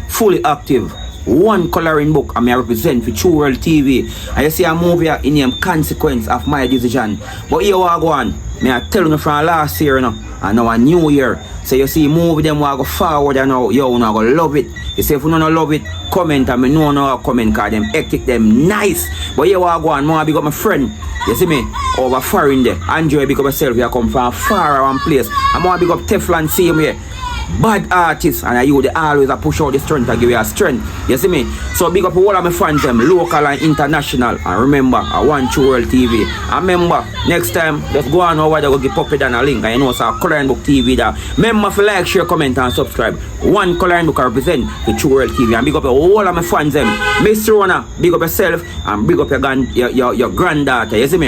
fully active. One coloring book and I represent for Wrld TV. And you see a movie in name Consequence of My Decision. But here I go on. I tell you from last year, you know, and now a new year. So you see movie them will go forward and now you know go love it. You say if you don't love it, comment and I know no comment because them hectic them nice. But here I go on, I big up my friend. You see me? Over foreign there. Enjoy big up myself. You come from far around place. I'm gonna big up Teflon same way. Bad artists and you they always push out the strength and give you a strength. You see me? So big up all of my fans them, local and international. And remember, I want Wrld TV. And remember, next time, just go on over there, go get Puppy down a link. And you know it's a coloring book TV there. Remember to like, share, comment and subscribe. One coloring book I represent the Wrld TV. And big up all of my fans them. Miss Rona, big up yourself and big up your granddaughter. You see me?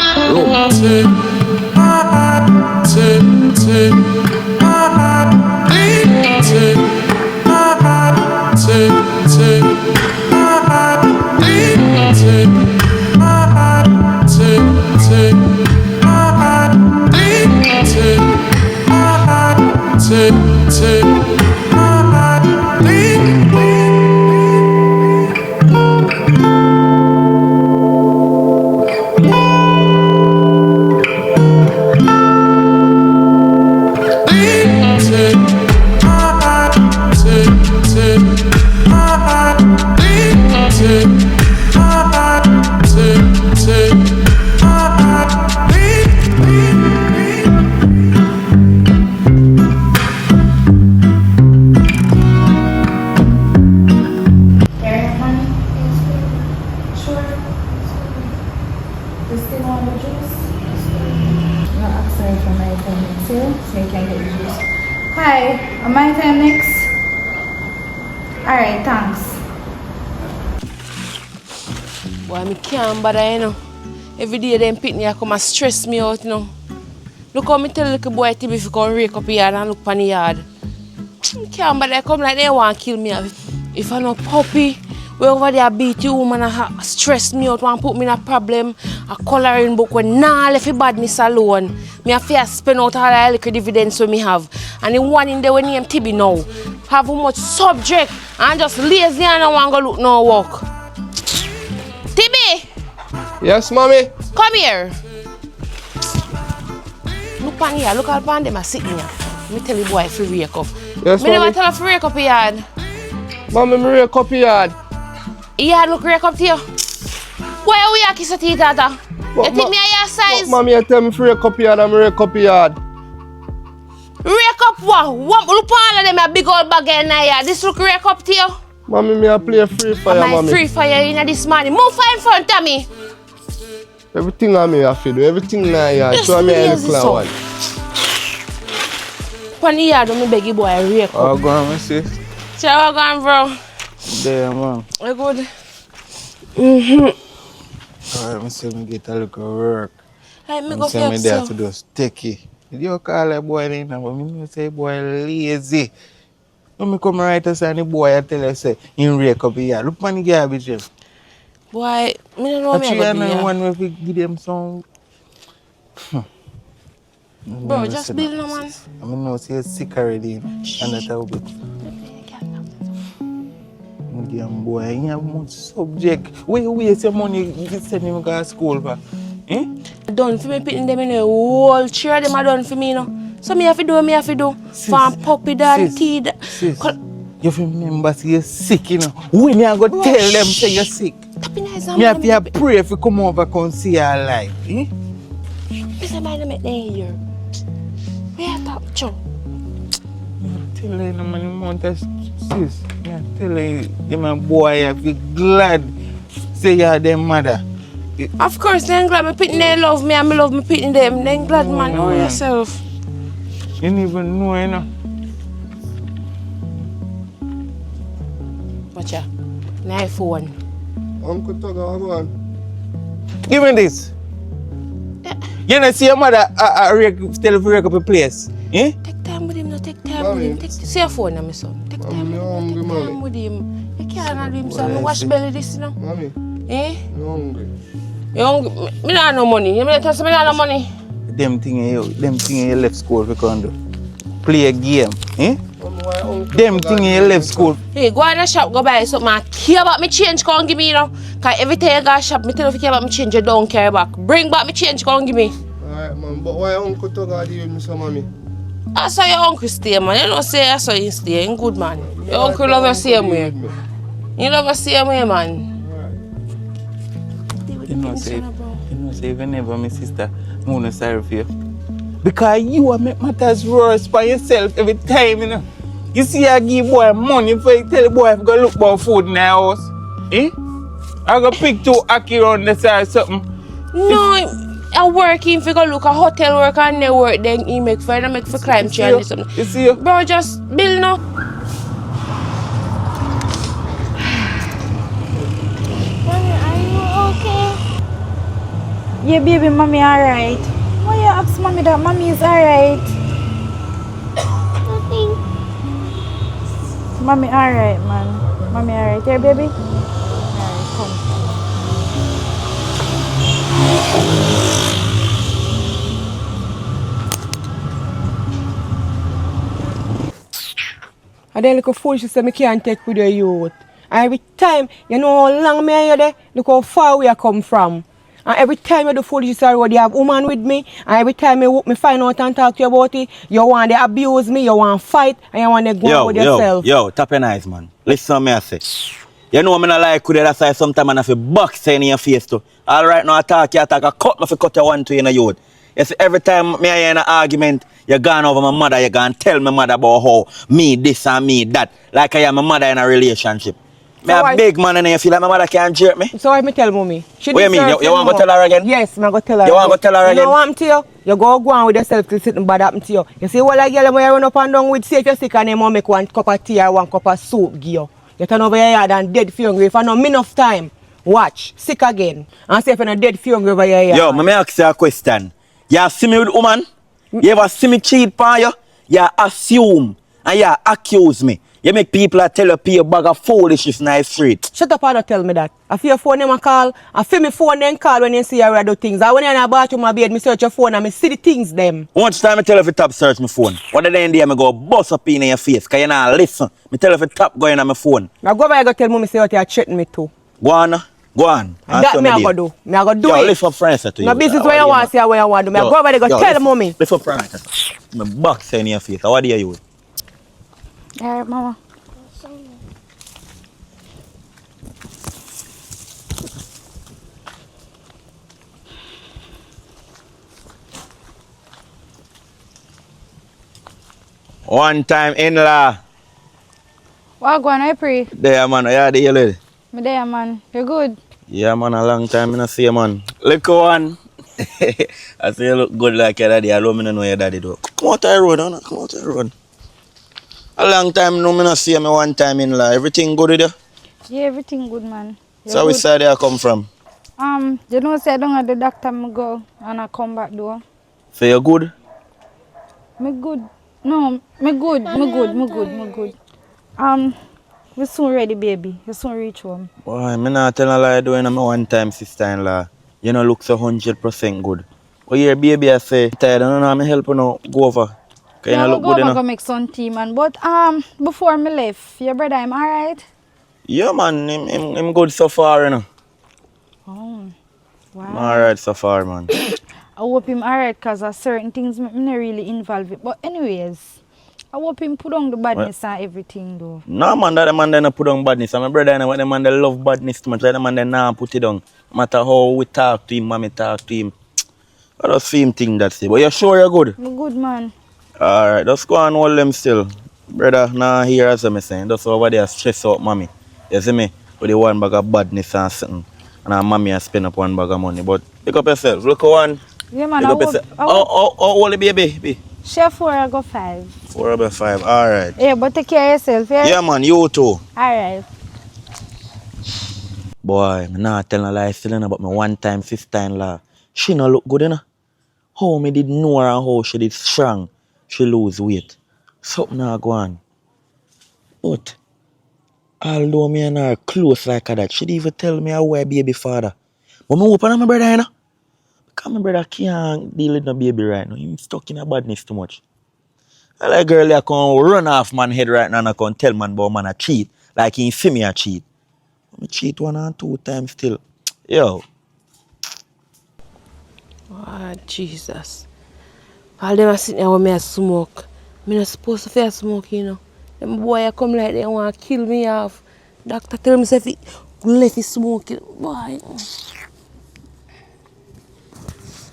Hi, am I time next? Alright, thanks. Boy, I can't bother, you know. Every day them pick me, come and stress me out, you know. Look how me tell the little boy Timmy if you come rake up the yard and look on the yard. I can't bother, come like they want to kill me. If I no puppy, we over there beat you woman and stress me out, want to put me in a problem. A coloring book when nah left the badness alone. Me have to spend out all the little dividends we me have. And the one in there when name Tibi now. Have how much subject and just lazy and I want to go look no work. Tibi! Yes, mommy? Come here. Look on here, look at them are sitting here. Me tell the boy to rake up. Yes, me mommy? never tell him to rake up the yard. Mommy, me rake up the yard. Yard look rake up to you. Why are we kiss at you, Tata? You think me a your size? Mommy, you tell me to rake up the yard and me rake up the yard. Rake up what? Look all of them a big old bag in here. This look rake up to you? Mommy, me a play free fire, mommy. Free fire in this morning. Move in front of me. Everything I me have to do, everything now here. So I'm a little one. When the yard, me beg you boy, rake up. Oh, go on, my sis. So how go on, bro? There, man. You good? Alright, I say me get a look at work. Hey, me I go say me fix there you. to do sticky. You call a boy in, but me say boy lazy. When me come right to say the boy, I tell her say, in rake up here. Look man the garbage them. Boy, me don't know But me you about know be one way we give them some. Bro, just build no man. I mean, no, say sick already, and that's how we. Damn boy, you have much subject. Where you waste your money, you send him to school for? Eh? Done for me putting them in a whole chair, them are done for me, you know. So me have to do what me have to do. Farm puppy dad, tea. Sis, you remember say you're sick, you know. When you go tell them say you're sick. Me have to pray if you come over and see her alive. Eh? This is my name here. Where you talk, Joe? Tell her no money amount of sis. Yeah, tell her my boy I feel glad say you're their mother. Of course, they're glad me picking they love me and me love me picking them. They're glad man, know yourself. You don't even know, you know. Watch ya. My iPhone. Uncle Toga, go on. Give me this. You don't see your mother tell her to rake up a place. Eh? Take time with him, no take time with him. See your phone now, my son. Take time with him. You can't do him, son. Wash belly this, you know. Mommy. Eh? You hungry? You hungry? Me not have no money. You tell me me not have no money. Them thing you left school for can do. Play a game. Eh? Them thing you left school. Hey, go in the shop, go buy something. I care about me change, come give me, you know. Because every time you go shop, me tell you if you care about me change, you don't care back. Bring back me change, come give me. Alright, man, but why Uncle Toga deal with me so, mommy? I saw your uncle stay, man. You don't say I saw you stay. You're good, man. Your uncle love you same way. You love you same way, man. You know, say even never my sister, I'm not sorry for you. Because you are make matters worse by yourself every time, you know. You see, I give boy money for you tell the boy if go look for food in the house. Eh? I go pick 2 ackee around the side or something. No, I work if you go look at hotel work and they work, then he make for climb tree and do something. You see you? Bro, just build now. Mommy, are you okay? Yeah, baby, mommy, alright. Why you ask mommy that mommy is alright? Nothing. Mommy, alright, man. Mommy, alright. Here, baby? Alright, come. And then look how fool she said me can't take with your youth. And every time, you know how long me and you there, look how far we come from. And every time you do foolishness road, you have woman with me. And every time me find out and talk to you about it, you want to abuse me, you want to fight, and you want to go on with yourself. Yo, tap your eyes, man. Listen to me, I say. You know me not like you, that's why sometimes I have to box in your face too. All right, now attack, I cut me for cut you 1 2 in a youth. You see, every time me hear an argument, you gone over my mother, you gone tell my mother about how me this and me that. Like I am my mother in a relationship. Me a big man and you feel like my mother can't jerk me. So what me tell mommy? What you mean? You want to go tell her again? Yes, I'm going to tell her. You want to go tell her again? You know what I'm to you? You go on with yourself till something bad happen to you. You see what like girl when you run up and down with, see if you're sick and them make 1 cup of tea or 1 cup of soup give you. You turn over your yard and dead for hungry. If I know me enough time, watch, sick again. And see if you're not dead for hungry over your yard. Yo, let me ask you a question. You see me with woman? You ever see me cheat on you? You assume and you accuse me. You make people tell you pay a bag of foolishness in the street. Shut up and don't tell me that. I feel your phone them a call. I feel my phone them call when you see you do things. And when you're in a bathroom or bed, me search your phone and me see the things them. How much time I tell you if you tap search my phone? What the end there I go bust up in your face because you not listen. I tell you if you tap going on my phone. Now go over and go tell mommy say what you threaten me to. Go on. And that me I go do. Me I go do yo, it. lift up friends to you. No business where you want to say where you want to do. Me I go over and go tell mommy. Lift up friends. My box in your face. What do you use? Alright, mama. One time in-law. What go on, I pray? There, man. Yeah, there, lady. Me there, man. You good? Yeah, man. A long time I don't see you, man. Look one. I say you look good like your daddy. I don't know your daddy, though. Come out the road, huh? Come out the road. A long time no, I don't see me one time in-law. Everything good with you? Yeah, everything good, man. So which side you come from? You know, say I don't have the doctor, me go and I come back though. So you good? Me good. No, me good. We soon ready, baby. We soon reach home. Boy, I'm not telling a lie doing my one time sister-in-law. You know, look so 100% good. But here, baby, I say, tired, I don't know, I'm helping you go over. Can you look good, you know? Go make some tea, man. But before me left, your brother, I'm alright? Yeah, man, I'm good so far, you know. Oh, wow. I'm alright so far, man. I hope him alright because certain things me not really involved with. But anyways, I hope him put on the badness and everything though. No, man, that the man don't put on badness. And my brother, and the man that love badness too much. Like the man that nah put it on. No matter how we talk to him, mommy talk to him. I don't see him think that. But you sure you're good? I'm good, man. Alright, just go and hold them still. Brother, nah here as I'm saying. Just over there stress out mommy. You see me? With the 1 bag of badness and something. And our mommy has spend up 1 bag of money. But pick up yourself. Look at one. Yeah, man. How old the baby be? Chef 4, I go 5. 4 over 5. Alright. Yeah, but take care of yourself, yeah? Yeah, man. You too. Alright. Boy, I'm not telling a lie still about my one time sister-in-law. She no look good, you know. How me did know her and how she did strong. She lose weight. Something not go on. But, although me and her close like that, she didn't even tell me how I baby father. But me open my brother, you know. Because my brother can't deal with no baby right now. He's stuck in a badness too much. Like girl you can run off man head right now and I can tell man about man a cheat. Like he feel me a cheat. I cheat 1 or 2 times still. Yo. Oh, Jesus. All them a sitting there with me a smoke. Me not supposed to feel smoke, you know. Them boy a come like they want to kill me off. Doctor tell me say if he left his smoke, boy.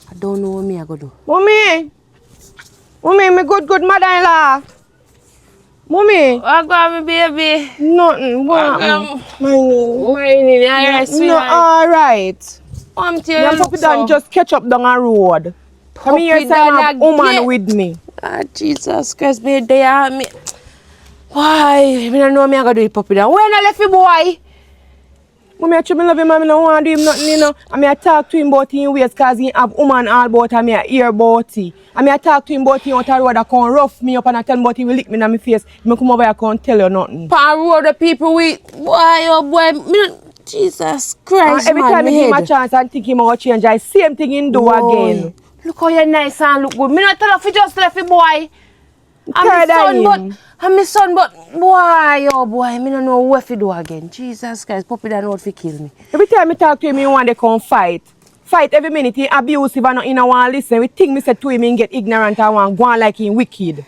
I don't know what me I go do. Mommy! Mommy, me good mother-in-law. Mommy! What got me, baby? Nothing. What happened? My sweetheart. No, alright. I'm Me and Puppy Dan just catch up down a road. Come here, Puppy say I have Dan woman again. with me. Ah, Jesus Christ, me there, me. Why? Me don't know me I go do it, Puppy Dan. When I left you, boy? Mommy, I love him and I don't want to do him nothing, you know. And I talk to him about him ways because he have woman all about and I hear about it. And I talk to him about him out the road that can rough me up and I tell him about he will lick me in my face. I come over here, I can't tell you nothing. Pan road the people with, boy, oh boy, me, Jesus Christ, Every man, time I me give him a head. chance and think him out change, I same thing him do Boy, again. Look how you nice and look good. Me not tell you if just left you, boy. I'm Tired my of son, him. but I'm my son, but boy, oh boy, me don't know what to do again. Jesus Christ, Puppy don't know what to kill me. Every time I talk to him, he want to come fight. Fight every minute, he abusive and not want to listen. Everything me say to him, he get ignorant and want go on like he wicked.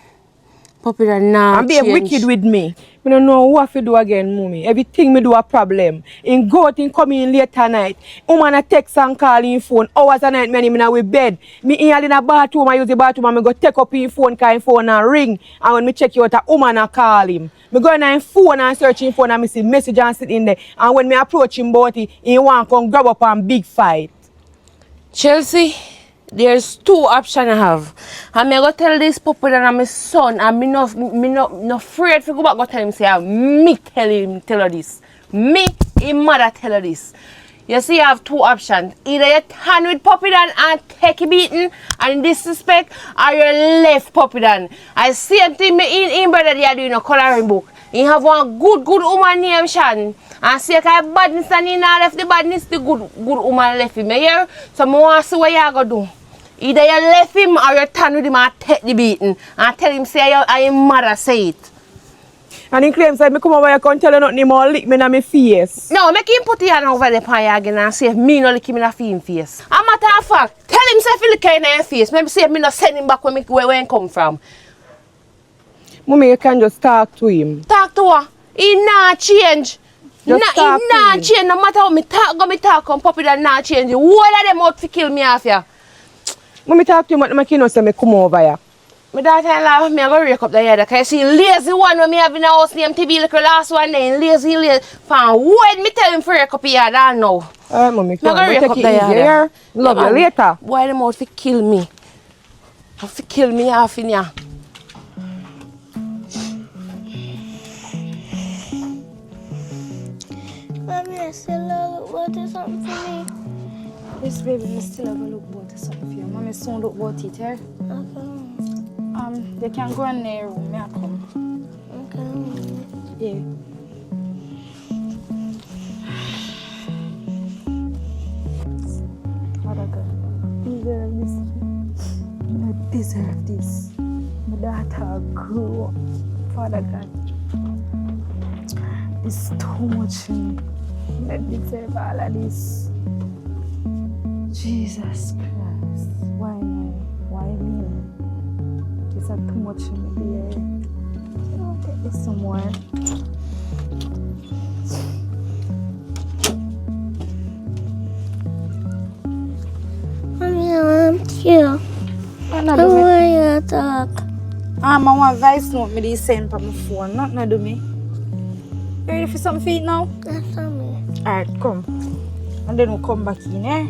Puppy don't know And be wicked with me. I don't know what to do again, mommy. Everything me do a problem. In go out, in come in later night. Woman a text and call in phone. Hours a night, me in with bed. Me in a bathroom, I use the bathroom and me go take up in phone, cause in phone and ring. And when me check you out, a woman a call him. Me go in phone and search in phone and me see message and sit in there. And when me approach him about it, he want to come grab up and big fight. Chelsea, there's 2 options I have. And me go tell this Puppy that I'm my son, and me no afraid to go back go tell him say me tell her this. Me, his mother tell her this. You see, you have 2 options. Either you turn with Puppy Dan and take a beating and disrespect, or you left Puppy Dan. I see a thing me in brother they are doing a coloring book. He have one good woman named Shan. And see if I badness and he not left the badness, the good woman left him. You hear? So I want to see what you going to do. Either you left him or you turn with him and take the beating. And tell him say your mother say it. And he claims that me come over here and tell you nothing more lick me in my face. No, make him put his hand over there upon you again and see if me no lick him in the face. A matter of fact, tell him say if he lick you in your face. Maybe see if me not send him back where he come from. Mommy, you can just talk to him. Talk to her. He not change. He Just talk to not him. change. No matter how me talk and Puppy that not change. The whole of them out to kill me off ya. Mommy talk to him, but make you know say me come over here. My daughter-in-law, me go rake up the yard. Because see, lazy one when me have in the house named TB, like the last one then, lazy. Fan, when me tell him for rake up the yard, I know. Alright, mommy, Me come go on, rake take up it the easy, yard. yeah? Love Yeah, you man. later. Why them out to kill me? Have to kill me off in ya. Mommy, I still look water something for me. Yes, baby, I still have a look about something for you. Mommy soon look about it, eh? Okay. They can go in their room, may I come? Okay. Yeah. Father God, deserve this. I deserve this. My daughter grew up. Father God, it's too much in me. I deserve all of this. Jesus Christ, why me? Why me? It's too much in me, dear. I'll take this somewhere. Mommy, I want you. I want you to talk. I want voice note me they send on my phone. Nothing to do me. You ready for something to eat now? That's for me. Alright, come. And then we'll come back in, eh?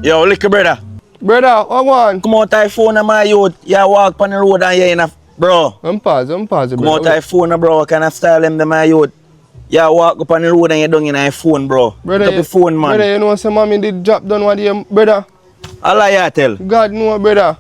Yo, little brother. Brother, what one? Come out of phone my youth. You walk on the road and you in a bro. I'm pause, Come brother. out of phone bro. Can I style them my youth? You walk up on the road and you don't in a phone, bro. Brother, Pick up the phone, man. Brother, you know say mommy did drop down what you, brother. All I tell. God know, brother.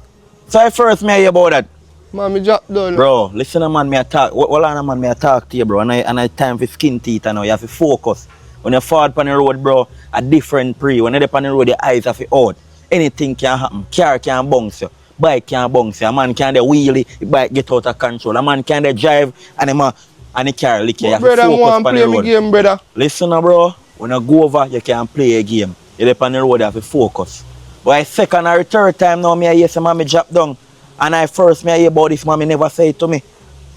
So I first me hear about that. Man, me drop down. Bro, listen, man, me a talk. Well, man, me a talk to you, bro. And I time for skin teeth, and now you have to focus. When you fall on the road, bro, a different pre. When you're on the road, your eyes have to out. Anything can happen. Car can bounce you. Bike can bounce you. A man can wheelie, the bike get out of control. A man can drive, and the car lick you. You have to Brother, focus want on the play road. me game, brother. Listen, bro. When you go over, you can play a game. You're on the road, you have to focus. But I second or third time now, I hear some mommy drop down. And I hear about this, mommy never say it to me.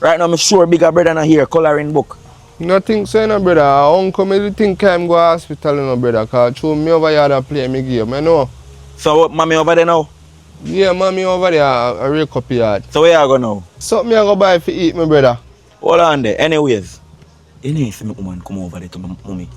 Right now, I'm sure bigger brother not here, coloring book. Nothing so, no, brother. Uncle, me think I'm go to hospital, no, brother. Because through me over here and play me game, you know. So, mommy over there now? Yeah, mommy over there, I rake up yard. So, where you go now? Something I go buy for eat, my brother. Hold on there. Anyways, you need to see my woman come over there to my mommy.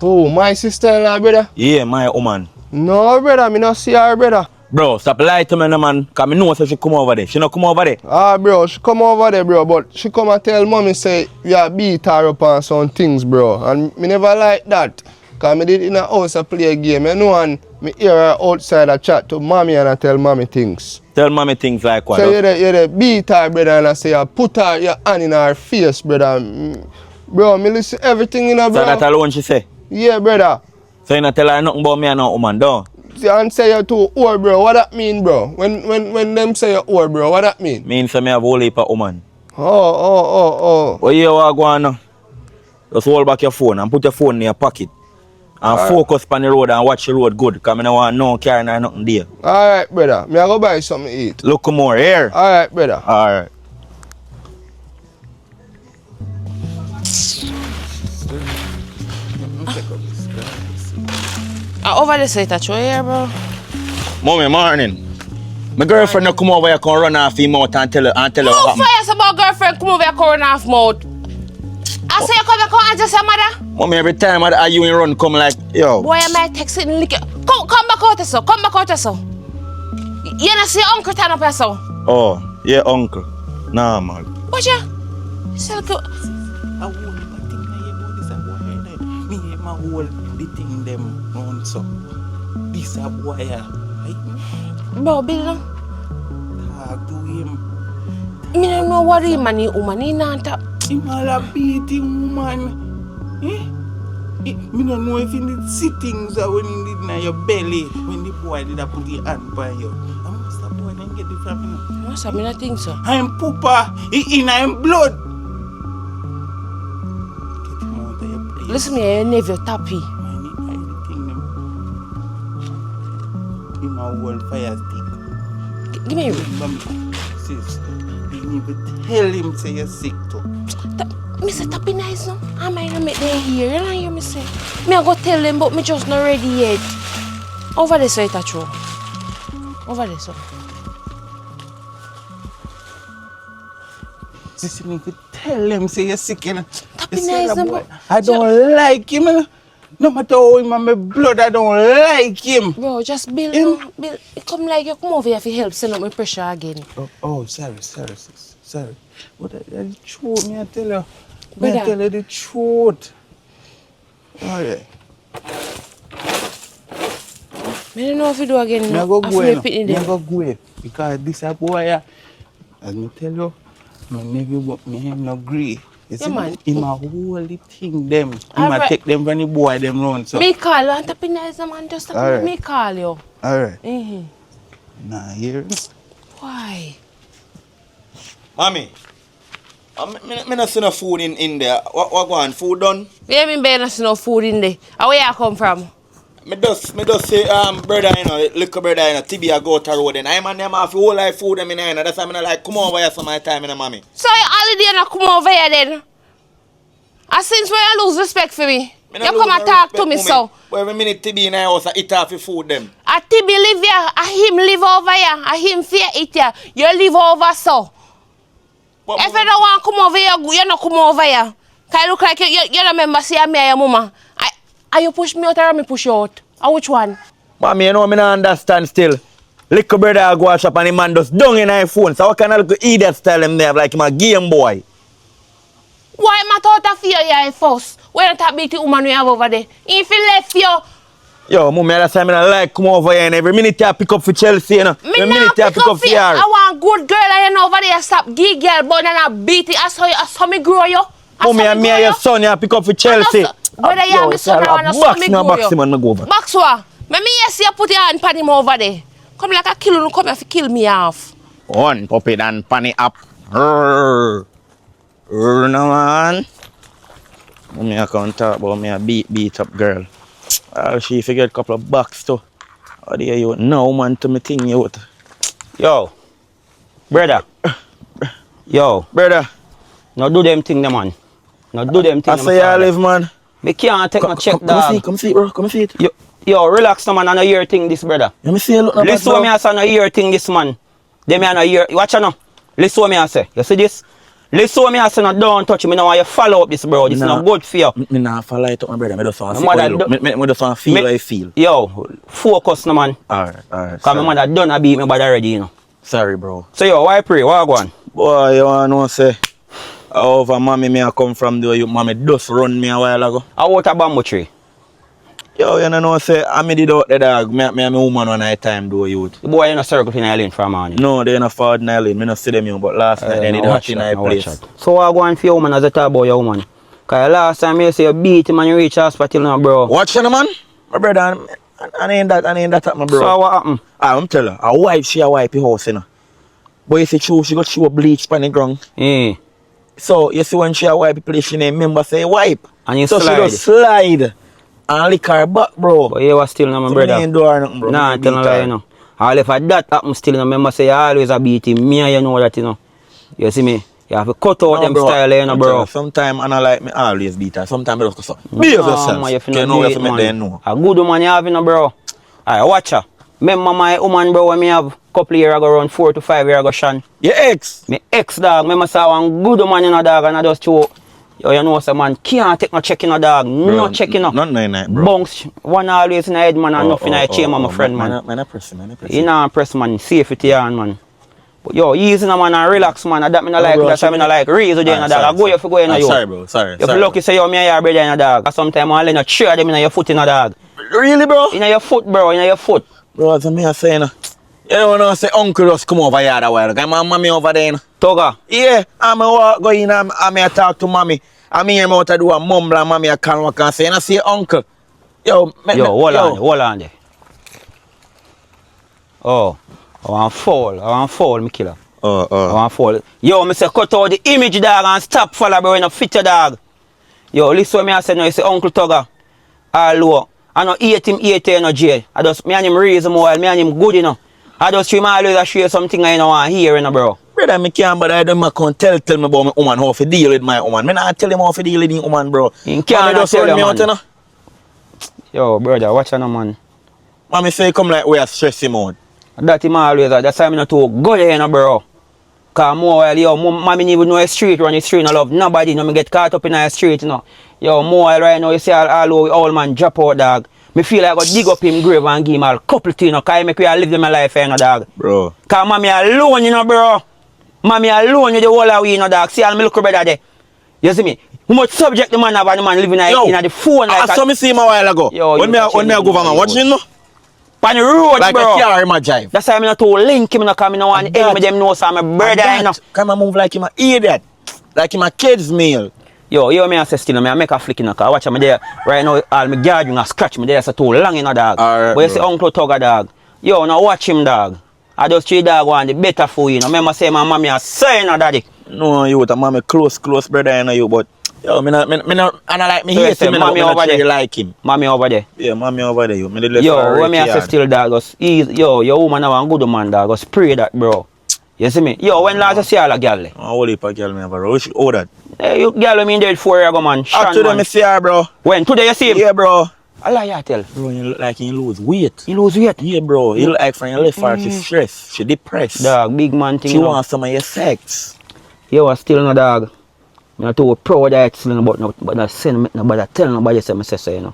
Oh, my sister-in-law, brother? Yeah, my woman. No, brother, me not see her, brother. Bro, stop lying to me, no, man. Because I know so she come over there. She not come over there. Ah, bro, she come over there, bro, but she come and tell mommy say you beat her up on some things, bro. And me never like that. Because me did in a house I play a game, you know, and me hear her outside I chat to mommy and I tell mommy things. Tell mommy things like what? So you beat her, brother, and I say you put her your hand in her face, brother. Bro, me listen everything in her, bro. So that alone she say? Yeah, brother. So you not tell her nothing about me and no woman, don't? And say you too old, bro. What that mean, bro? When them say you old, bro, what that mean? Means me have a whole heap of woman. Oh. What you want to go on now? Just hold back your phone and put your phone in your pocket. And focus on the road and watch the road good. Because I don't want no car and nothing there. Alright, brother. Me I go buy something to eat. Look more here. Alright, brother. Alright. Over the side, touch here, bro. Mommy, morning. My girlfriend come over here, come run off him out and tell her what Who happened. fires about girlfriend come over here, corn off mouth? I say you come here, come and just say, mother. Mommy, every time you and run come like, yo. Boy, I might text it and lick it. Come back out, so. Come back out, so. You not see your uncle turn up here, so. Oh, yeah, uncle. Nah, man. What you? So, I won't even think about this boy. Me and my whole the thing them round so. This a boy. bro, Bill, no? Talk to him. Me don't know what he man, he not tap. Him all a beating woman. Me don't know if he did see things or when he did in your belly. When the boy did a put his hand by you. I must have boy then get the family. What's that? Me not think so. I'm pooper. He in him blood. Get him out of your place. Listen me, your nephew tappy. Man, he hide the thing them. In my whole fire stick. Give me a ring. Sis, you need to tell him say you're sick too. Me say tappy nice no. I might not make them hear. You know hear me say. Me I go tell them but me just not ready yet. Over there so it's true. Over there so. Sis, you need to tell him say you're sick. Tappy nice no. I don't like him. No matter how him and my blood, I don't like him. Bro, just Bill, no. Bill, it come like you come over here for help, send up my pressure again. Oh, sorry, sis. Sorry. But the truth, me I tell you. Brother. I tell you the truth. Alright. I don't know if you do again. Me I go After go me in. picking Me I them. go go because this a boy, as me tell you, my nephew but me him no agree. You Yeah, see, man. him a whole thing them. Him a Alright. take them from the boy them round so. Me call you and tappy nice no, man. Just Alright. me call you. Alright. Mm-hmm. Nah, here. Why? Mommy, me not see no food in there. What going? Food done? You mean better not see no food in there? And where you come from? Me just say brother, you know, little brother, you know, Tibia go to road and I'm on them have whole life food them in there, you know. That's why I like come over here some my time, you know, mommy. So you holiday not come over here then? And since when you lose respect for me? Me You no come lose and no talk respect, to me mommy. so. But every minute Tibi in the house, I eat off your food them. A Tibi live here, a him live over here, a him fear it here. You live over so. But If you don't want to come over here, you don't come over here. Because you look like you don't remember seeing me and your mama. Are you push me out or me push you out? Or which one? Mommy, you know me not understand still. Little brother I go shop and the man just down in her phone. So what kind of little idiot style him there like him a Game Boy? Why am I thought of fear you first? When you talk beauty woman we have over there? If you left you, Yo, mommy, that's why I like come over here and every minute I pick up for Chelsea, you know. me Every not minute I pick up for fear. her. I want good girl and you know over there stop give girl bun and I beat it. I saw me grow you. Mommy and me and your son you pick up for Chelsea. Whether you and my son or not, saw me grow you. Man, go over. Box what? Me yes you put your hand pan him over there. Come like a kill you come here to kill me off. One puppy and panny up. No man. Me I can't talk about me a beat up girl. She figured a couple of bucks too. How do you no man to me thing you? Yo, brother. Yo, brother. Now do them thing, man. Now do them thing. I say I live, man. Me can't take my check, dog. Come see, bro. Come see it. Yo, relax, no man. I know your thing, this brother. Let me see. Look, listen to me, I say, I know your thing, this man. Them I know your. Watch out now. Listen to me, I say. You see this? Listen to me, I say, no, don't touch me. Now I follow up this, bro. This is not good for you. Me not follow it up, my brother. Me just want to see me just want to feel how I feel. Yo, focus, no man. Alright. Because my mother done beat me bad already, you know. Sorry, bro. So yo, why pray? What go on? Boy, you want to know, say, over mommy me I come from there, you mommy just run me a while ago. I want a bamboo tree. Yo, you know, say, I made it out the dog. Me and my woman one night time do youth. The boy in a circle in Island from morning. No, they in a forward in Island. Me not see them, but last night they did hot in a place. So what go on for your woman as a talk about your woman? Because last time you say you beat him and you reach hospital now, bro. Watch you, man. My brother, I ain't that, my bro. So what happened? I'm telling her, a wife, she a wipe the house, you know. But if it's true, she got show bleach on the ground. Yeah. So, you see when she a wipe the place, she name member say wipe. And you so slide. she just slide and lick her back, bro. But you was still not my brother. I ain't do her nothing, bro. Nah, I tell you lie, you know. All if that happen still, no member say you always a beat him. Me and you know that, you know. You see me? You have to cut out them bro, style, you know, bro. Sometimes I like me always beat her. Sometimes I just go so. Behave yourself. Man, you know you have to make them know. A good woman you have, you know, bro. Alright, watch her. Remember my woman, bro, when me have a couple years ago, around 4 to 5 years ago, Sean. Your ex? My ex, dog. Remember saw one good woman, you know, dog, and I just show. Yo, you know, some man can't take no check, you know, dog. Bro, no check, you know. Not night, bro. Bunks, one always in the head, man, and nothing in the chamber, my friend, man. Man, I press him. You know, press, man. Safety on, man. But yo, easy, no, man, and relax, man. That me not like, that's why me not like raise again, you know, dog. I go, you for go, you know, yo. Sorry, bro. Sorry. If you lucky, say, yo, me and your brother, you know, dog. Sometimes I let you cheer them in your foot, you know, dog. Really, bro? In your foot, bro, in your foot. Bro, that's what me I say, you know. You don't know, say uncle just come over here a while ago. My mommy over there, you know. Toga? Yeah, I'm a go in and I talk to mommy. I'm here about to do a mumble and mommy I can't walk and say, and I say uncle. Yo, hold on there. Oh, I want fall, me killer. I want fall. Yo, me say cut out the image, dog, and stop follow, bro, you know, fit your dog. Yo, listen what me I say now, you say Uncle Toga. Hello. I know eat him, you know, jail. I just, me and him raise him while, me and him good, you know. I just him always share something I don't want to hear, you know, bro. Brother, me can't, but I don't can't tell me about my woman, how to deal with my woman. Me not tell him how to deal with the woman, bro. You can't just tell me him, out, you know. Yo, brother, watch out, man. Mommy say come like we are stress him out. That him always, that's why I'm not too good, you know, bro. Because more while, yo, mommy even know the street, run the street, no love nobody, you know, me get caught up in the street, you know. Yo, more while right now, you see all old man drop out, dog. Me feel like I go dig up him grave and give him a couple things, you know, because I make me live my life, you know, dog. Bro. Because mommy alone, you know, bro. Mommy alone, you the whole of we, you know, dog. See all my little brother there. You see me? How much subject the man have and the man living in the phone like I saw me see him a while ago. Yo, when me go over man, watch him, no? On the road, like bro. Like a car in my drive. That's why I'm not to link him, you know, because I don't want any of them know so I'm a brother, you know. Come and move like him a idiot. Like him a kid's meal. Yo, me I say still, me I make a flick in the car. Watch me there. Right now, all my guarding and scratch me there, so too long, you know, dog. Right, but you see Uncle Tugger, dog. Yo, now watch him, dog. I just treat dog want the better for you, know. Remember say my mommy a say, you know, daddy. No, you with a mommy close brother, you know, you, but yo, me not, and I like me hate him, mommy over there. Like him. Mommy over there. Yeah, mommy over there, you. Yo, when me I say still, dog, just easy. Yo, your woman have a good man, dog. Just pray that, bro. You see me? Yo, when last you see all a girl? How old is a girl, me have a rush? How that? Hey, you girl, I mean, dead 4 years ago, man. Today, me see her, bro. When? Today you see him? Yeah, bro. I lie you tell. Bro, you look like you lose weight. You lose weight? Yeah, bro. You look like from your left her, she's stressed. She depressed. Dog, big man thing. She wants some of your sex. You are still no dog. I'm not too proud that it's still about no, but I send nobody tell nobody say me say so, you know.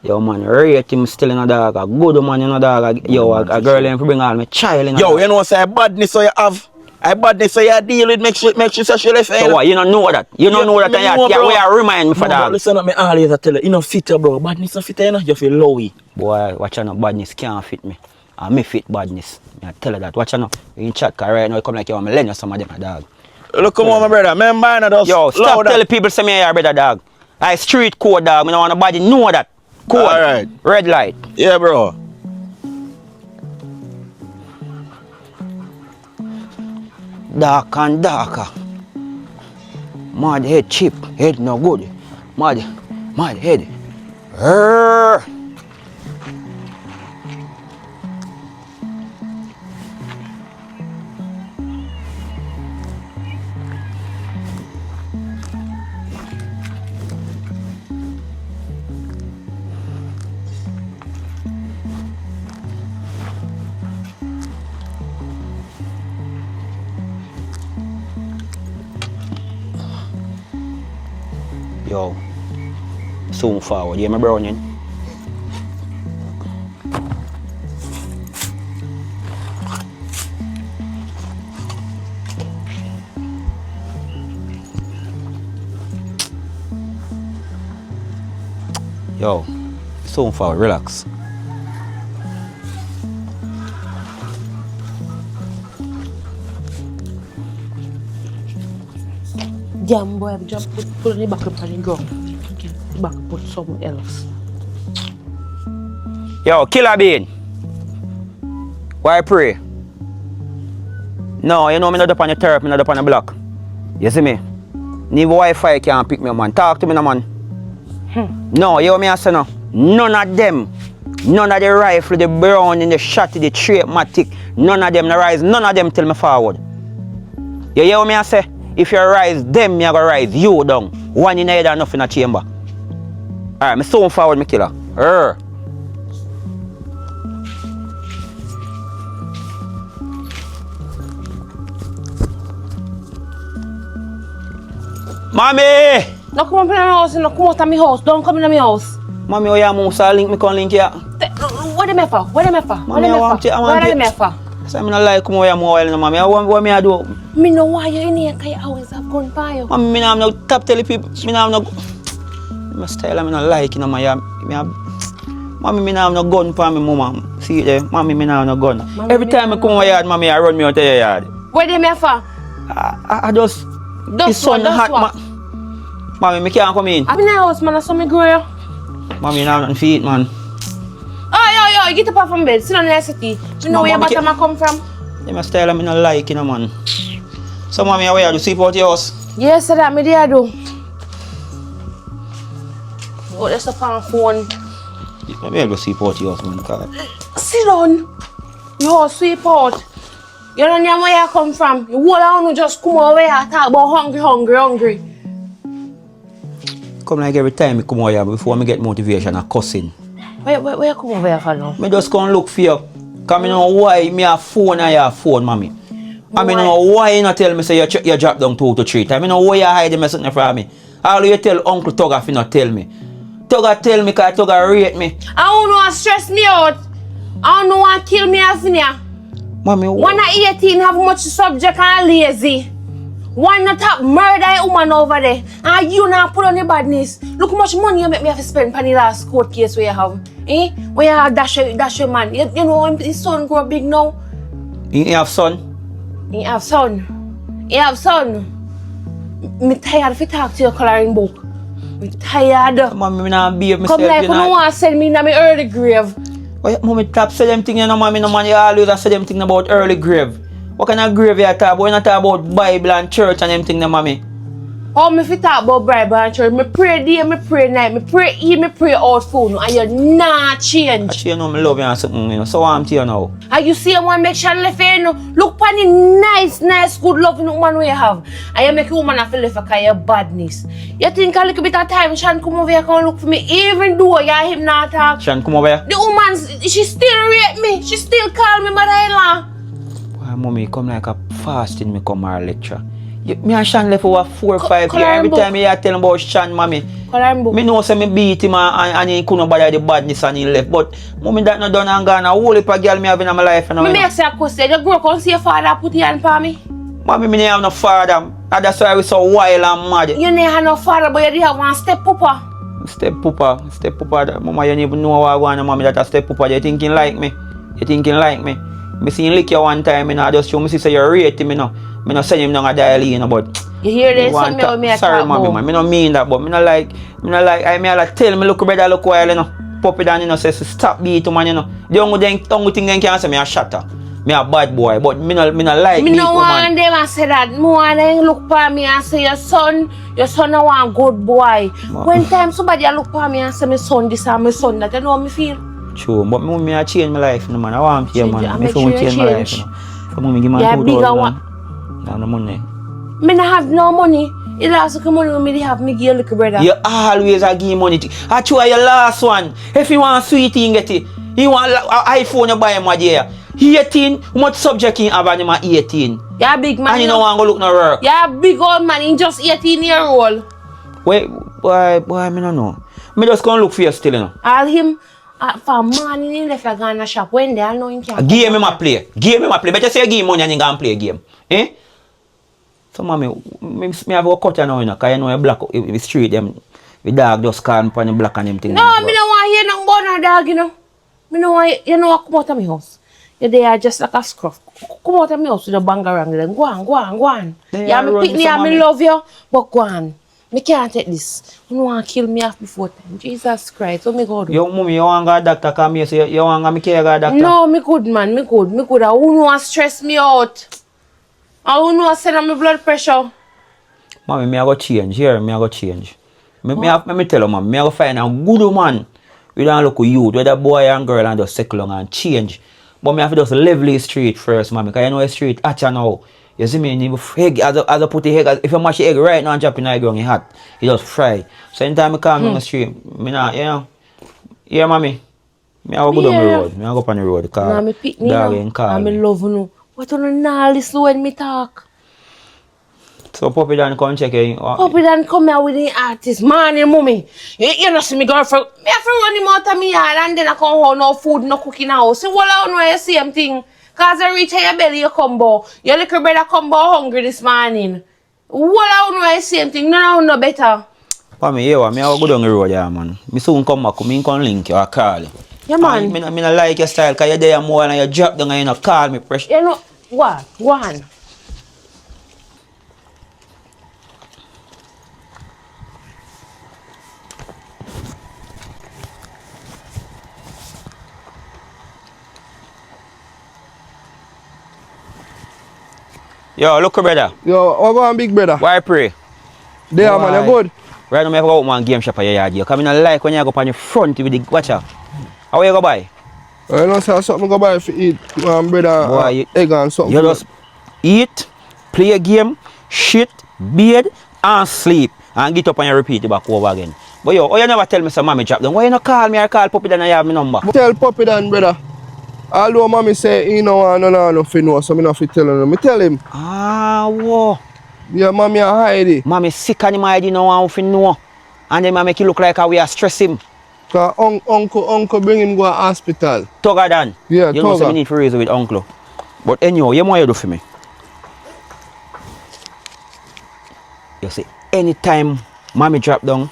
Yo, man, rate him still in a dog. A good man in a dog. Yo, a girl in bring all my child in a yo, dog. You know, say badness so you have. I badness so you deal with make sure say she left. So what, you don't know that? You don't know that and you remind me for dog. Listen up, me always tell you, you know fit you, bro. Badness don't fit you, know. You feel lowy. Boy, watch out, no badness can't fit me. and me fit badness. I tell her that. Watch her now. You in chat, cause right now you come like you want me lend you some of them, dog. Look come on, my brother. Remember, I just Yo, stop loud telling people say me here, brother, dog. I street code, dog. I don't want nobody know that. Code. Alright. Red light. Yeah, bro. Dark and darker. Mad head chip. Head no good. Mad head. Urgh. Yo, soon forward, yeah, my browning. Yo, soon forward, relax. Damn boy, just put on the back up on the ground. Okay, the back put somewhere else. Yo, Killer Bean. Why pray? No, you know me not up on the turf, me not up on the block. You see me? Need Wi-Fi can't pick me up, man. Talk to me now, man. No, you hear me I say no? None of them. None of the rifle, the brown, the shotty, the traumatic. None of them, the rise. None of them tell me forward. You hear me I say? If you rise them, me I go rise you down. One in the head and nothing in the chamber. Alright, me soon forward, me killer. Mommy! No come up in my house, no come out of my house. Don't come in my house. Mommy, oh yeah, Musa, link me, come link here. What am I for? What am I for? Mommy, I want to. For? So I don't like come over here more while, mommy. What me I do? Me know why you in here, because you always have gun for you. Mommy, me have no top telling people. Me have no. My style, I don't like, you know, Mommy, me have no gun for me, mama. See it there? Mommy, me have no gun. Mommy, every time I come over yard, mommy, I run me out of your yard. What am I for? I just. It's sun hot, Mommy, me can't come in. I'm in the house, man. I saw me grow. Mommy, you have nothing to eat, man. Oh, yo, get up from bed. Sit on the city. You know where your bottom come from? Yeah, my style, I don't like, you know, man. So, mommy, where you sleep out your house? Yes, that me there do. Oh, that's up on phone. Let me go sleep out your house, man. Sit down. Your house sweep out. You don't know where you come from. You hold on, just come over here and talk about hungry. Come like every time I come over here before I get motivation and cussing. Where you come over here for now? I just come look for you. Because I know why me have phone and you have phone, mommy. I know why you not tell me say you drop down 2 to 3 times. I know why you hide me something from me. All you tell Uncle Tugga if you not tell me. Tugga tell me because Tugga rate me. I don't know what stress me out. I don't know what kill me off in here. Mommy, one at 18 have much subject and lazy. One not have murder a woman over there. And you now put on your badness. Look how much money you make me have to spend on the last court case where you have. Where you have dash your man. You know his son grow big now. He have son? He have son. He have son. Me tired if you talk to your coloring book. Me tired. Mommy, me not behave myself. Come like you don't want to send me in my early grave. Why, mommy, stop say them things, you know, mommy, no man, you always say them things about early grave. What kind of grave you talk about? You not talk about Bible and church and them things, no, mommy. Oh, me fi talk about Bible and church. Me pray day, me pray night, me pray eat, me pray out food, and you not change. Actually, you know, me love you and something, you know, so I'm to you now. And you see one make sure left here, you know, look for the nice, good loving woman we have. And you make a woman feel left because your badness. You think a little bit of time, Shan come over here, come look for me, even though you him not talk. Shan, come over here. The woman, she still rate me, she still call me mother-in-law. Why, mommy, come like a fasting, me come our lecture. Me and Shan left over 4 or 5 years. Every time you tell him about Shan, mommy, me know say me beat him and he couldn't bother the badness and he left. But mommy that not done and gone. A whole heap of girl me have in my life. Me make say a question. You grow up and see your father put your hand for me? Mommy, me have no father. And that's why we so wild and mad. You never have no father, but you did have one step papa. Step papa. Mama, you don't even know what I want, mommy, that a step papa. You thinking like me. You think you like me? Me see him lick you one time, I just show me say you rate him, Me no send him down a dial, but You hear this? Some me me sorry, mommy, man. Me no mean that, but me no like. I like tell me look brother look while, Puppy down, say stop beat man, The only thing they can say me a shatter. Me a bad boy, but me no like me beat no want woman. them and say that. Me want them look for me and say your son a one good boy. When time somebody look for me and say my son this and my son that, you know how me feel? True, but me a change my life, man. I want to man. Me sure change my life, For me give man 2,000. No money. Me not have no money. You last money when me have me give a little brother. You always a give money. I try your last one. If you want sweet thing, get it. You want an iPhone, you buy him a day. 18, much subject in have him 18. Yeah, big man. And you don't want to go look no work. Yeah, big old man, he just 18-year-old. Wait, boy, me no know. Me just gonna look for you still, All him, for morning, he left a gun shop. When they all know him can't. Give him a play. Better say give him money and he can play a game. Eh? So, mommy, me have a cut now, because you know you black, the street, them, the dog just call me on the black and them thing. No, me don't want to hear nothing about no dog, Me don't want, come out of my house. They are just like a scruff. Come out of my house with a bangarang. Then go on. Yeah, me pick me and me love you, but go on. Me can't take this. You want to kill me off before time. Jesus Christ, what me go do? Yo, mommy, you want to go to doctor? Come here, say you want to go to doctor? No, me good, man. Me good. I wouldn't want to stress me out. I wouldn't want to send on my blood pressure. Mommy, me I go change. Here, me I go change. Me tell you, man, me I go find a good woman. We don't look at youth, whether boy and girl, and just settle and change. But me have to just level the street first, man, because you know the street hot now. You see me, you egg, as I put the egg, if you mash the egg right now and drop in the ground, it's hot. It just fry. So anytime I come on the street, me not, yeah, mommy. Me I go down the road. Me I go up on the road. Nah, me pick me now. I'm in love you. What on the nah listen when me talk? So Puppy Dan come check you. Puppy Dan come here with the artist, man and mommy. You know see me girlfriend. Me have to run him out of me yard and then I come home, no food, no cooking house. See what I know the same thing. Cause I reach your belly, you come bow. Your little brother come bow hungry this morning. What I know the same thing, no better. Mommy, yeah, me I go down the road, yeah, man. Me soon come back, me come link you or call you. Yeah, man. Me not like your style, cause you're there more and you drop down and you not call me pressure. You know, what? Go on. Yo, look, brother. Yo, what going on, big brother? Why pray? There, man, you good? Right now, I have to go out and game shop for your yard. Because I don't like when you go up on the front with the watch out. How you go buy? You know, say something go buy for eat, brother, Boy, egg and something. You just eat, play a game, shit, bathe, and sleep. And get up and you repeat it back over again. But yo, you never tell me some mommy drop down. Why you not call me or call Puppy Dan and you have my number? Tell Puppy Dan, brother. Although mommy say he no want nothing know, so me not fit tell him. Me tell him. Ah, whoa. Yeah, mommy a hide it. Mommy sick and him hide no want to know. And then I make it look like how we are stress him. Cause uncle bring him go to hospital. Tugger Dan. Yeah, you know so we need to raise with uncle. But anyhow, you want you do for me? You see, anytime mommy drop down,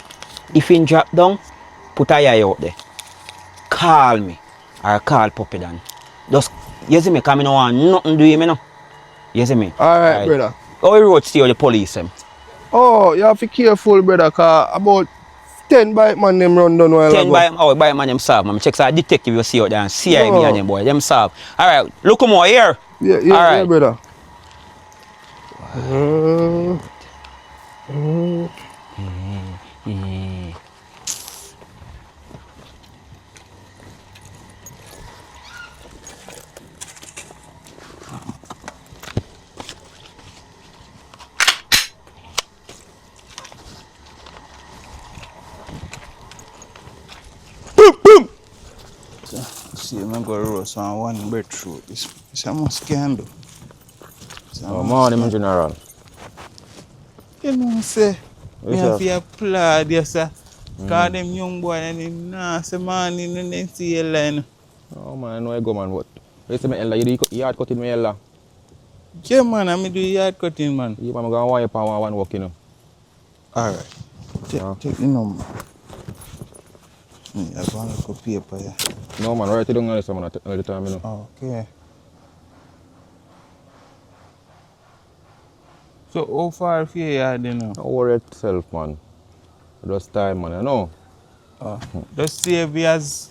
if he drop down, put a eye out there. Call me. Or call Puppy Dan. Just, you see me, because I don't want nothing to do with me, no? You see me? Alright, brother. How you road stay with the police, them? Oh, you have to be careful, brother, because about 10 bike man them run down while 10 bike man them solve, man. Check some detective you see out there and CIB and them boy, them solve. Alright, look more here. Yeah, brother. See, I'm going to roast on one breadfruit. It's a must candle. Morning, General. You know, say, we have to applaud you, sir. Because them young boy and them nasty man in the next line. Oh, man, I know I go, man. What? You say, Ella, you do yard cutting me, Ella? Yeah, man, I'm do yard cutting, man. Yeah, man, I'm going to want one work, you know. Alright. Take the number. I want to go paper, yeah. No man, write it down on this one at the time, you know. Okay. So how far from here you know? Don't worry yourself, man. Just time, man, you know. Just save me as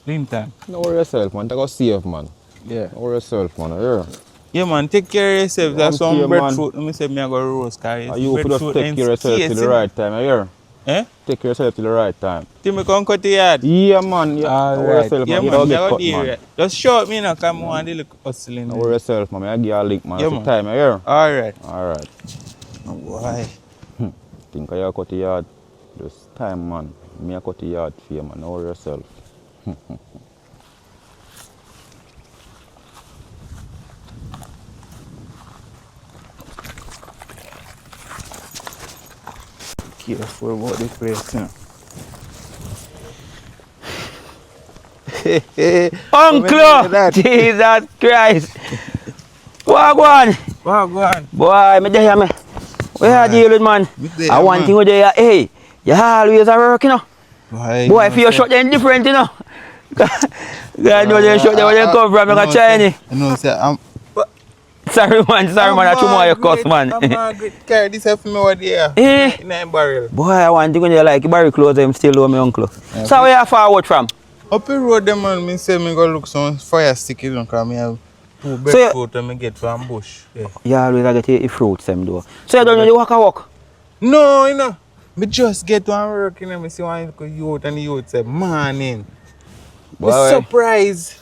Linton. Don't worry yourself, man. Take a save, man. Yeah. Don't worry yourself, man. Yeah. Yeah, man, take care of yourself. That's I'm some here, breadfruit. Let me say, me I go roast carry. You could just take care of yourself till the right time, you hear? Eh? Take care of yourself till the right time. Till me come cut the yard. Yeah, man. Yeah. Don't worry yourself, Yeah, man. You man, don't me get go cut, deal man. with it. Just shout me now, come on, the little hustling. Don't worry yourself, man. I give you a link, man. Yeah, It's man. the time, you hear? Alright. Alright. Why? Think I cut the yard. Just time, man. Me I cut the yard for you, man. Don't worry yourself. Careful about the place, you know. Uncle! Jesus Christ! Wagwan! Wagwan. Boy, me there, me. Where you deal with, man? there, I want man. thing with you, hey, you always a work, you know. Boy, if you shot them different, you know. God knows they shot them where they come from, like a Chinese. You know, say, Sorry, man, I too much your cuss, man. I'm Margaret. Carry this up for me over there. Eh? In a barrel. Boy, I want to go there like barry clothes, I'm still owe me uncle. So where you forward from? Up the road, them man, me say me go look some fire stick, you know, because me have two So breadfruit and me get from bush. Yeah. You always get your fruits, them though. So you don't know the walk? No, you know, me just get one work, you know, me see one little youth and the youth say, morning. Me surprised.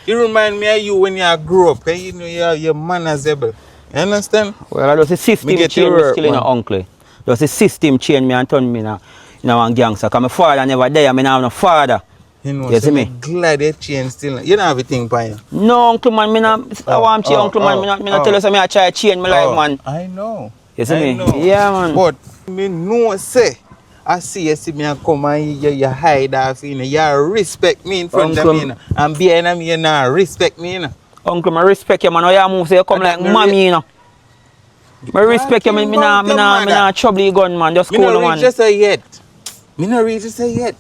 You remind me of you when you grow up, and you know you're manageable. You understand? Well, there's a system Me get change to me work, still in man. a uncle. There's a system change me and turn me in a one gangster. Because my father never there, I don't have no father. You know, You so see me? I'm glad they change still. You don't have a thing for you. No, uncle man, I want to uncle man. Me not tell you something I try to change my life, man. I know. You see I me? know. Yeah, man. But me know say, I see me and come and you hide off, you know. You respect me in front of me, you know. And behind me, you know, respect me, you know. Uncle, I respect you, man. How you move, so you come like mommy, you know. I respect you, me not trouble you gun, man. Just Me cool, not man. reach just say yet. Me not reach just say yet.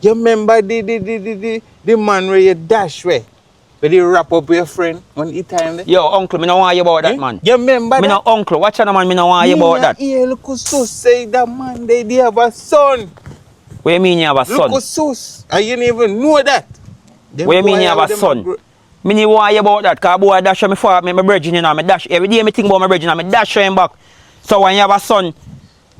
You remember the man where you dash where? Where you wrap up with your friend on the time there? Yo, uncle, me no want you about that, man. You remember Me that? no uncle. Watch out, man. Me no want you about that. Yeah, look who sus say that man they have a son. What you mean you have a son? Look who sus. And you didn't even know that. What you mean you have a son? Me no want you about that, because boy dash me for me brethren, you know, me dash. Every day me think about my brethren, me dash him back. So when you have a son,